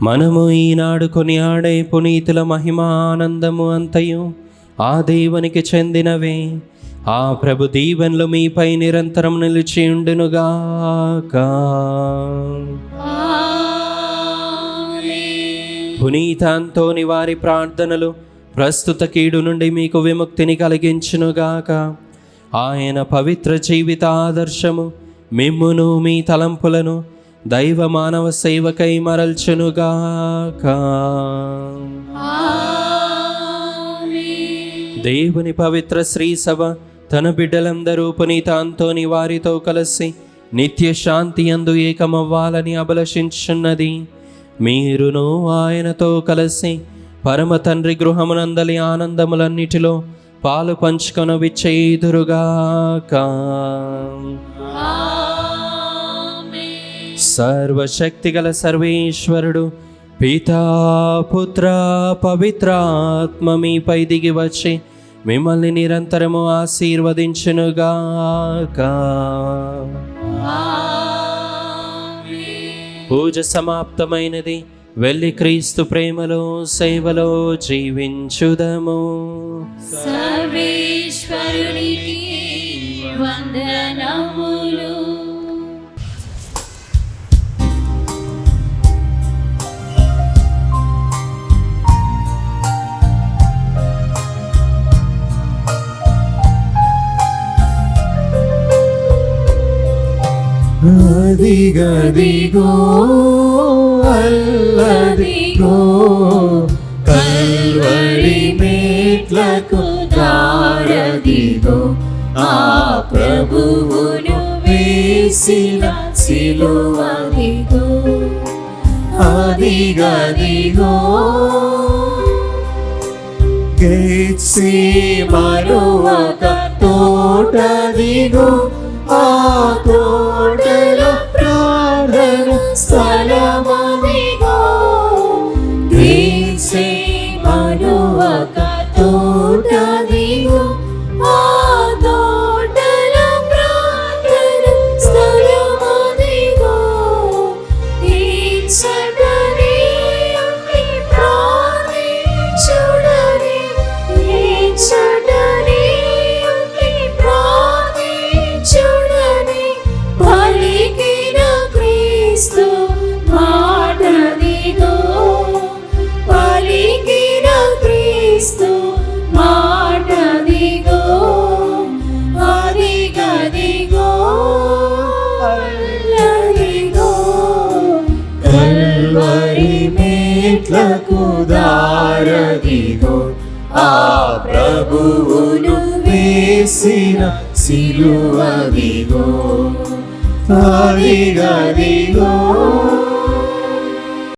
మనము ఈనాడు కొనియాడే పునీతుల మహిమ ఆనందము అంతయు ఆ దేవునికి చెందినవే. ఆ ప్రభు దీవెనలు మీపై నిరంతరం నిలిచి ఉండునుగాక. పునీత అంతోని వారి ప్రార్థనలు ప్రస్తుత కీడు నుండి మీకు విముక్తిని కలిగించునుగాక. ఆయన పవిత్ర జీవిత ఆదర్శము మిమ్మును మీ తలంపులను దైవ మానవ సేవకై మరల్చునుగాక. దేవుని పవిత్ర శ్రీ సభ తన బిడ్డలందరూ పునీత అంతోని వారితో కలిసి నిత్య శాంతి యందు ఏకమవ్వాలని అభిలషించున్నది. మీరును ఆయనతో కలిసి పరమ తండ్రి గృహమునందలి ఆనందములన్నిటిలో పాలు పంచుకొన విచ్చేదురుగాక. సర్వశక్తిగల సర్వేశ్వరుడు పితా పుత్ర పవిత్రాత్మ మీపై దిగి వచ్చి మిమ్మల్ని నిరంతరము ఆశీర్వదించునుగాక. పూజ సమాప్తమైనది. వెళ్ళి క్రీస్తు ప్రేమలో సేవలో జీవించుదము. సర్వేశ్వరునికి వందనములు. అదిగదిగో అల్లదిగో కల్వరి మెట్లకు దారదిగో ఆ ప్రభువును వేసిన సిలువదిగో. అదిగదిగో గెత్సేమనువక తోటదిగో ఆ తోటలో ప్రార్థన స్థలమదిగో. గెత్సేమనువక తోట మేట్లకు దారదిగో ఆ ప్రభువును వేసిన సిలువదిగో అదిగదిగో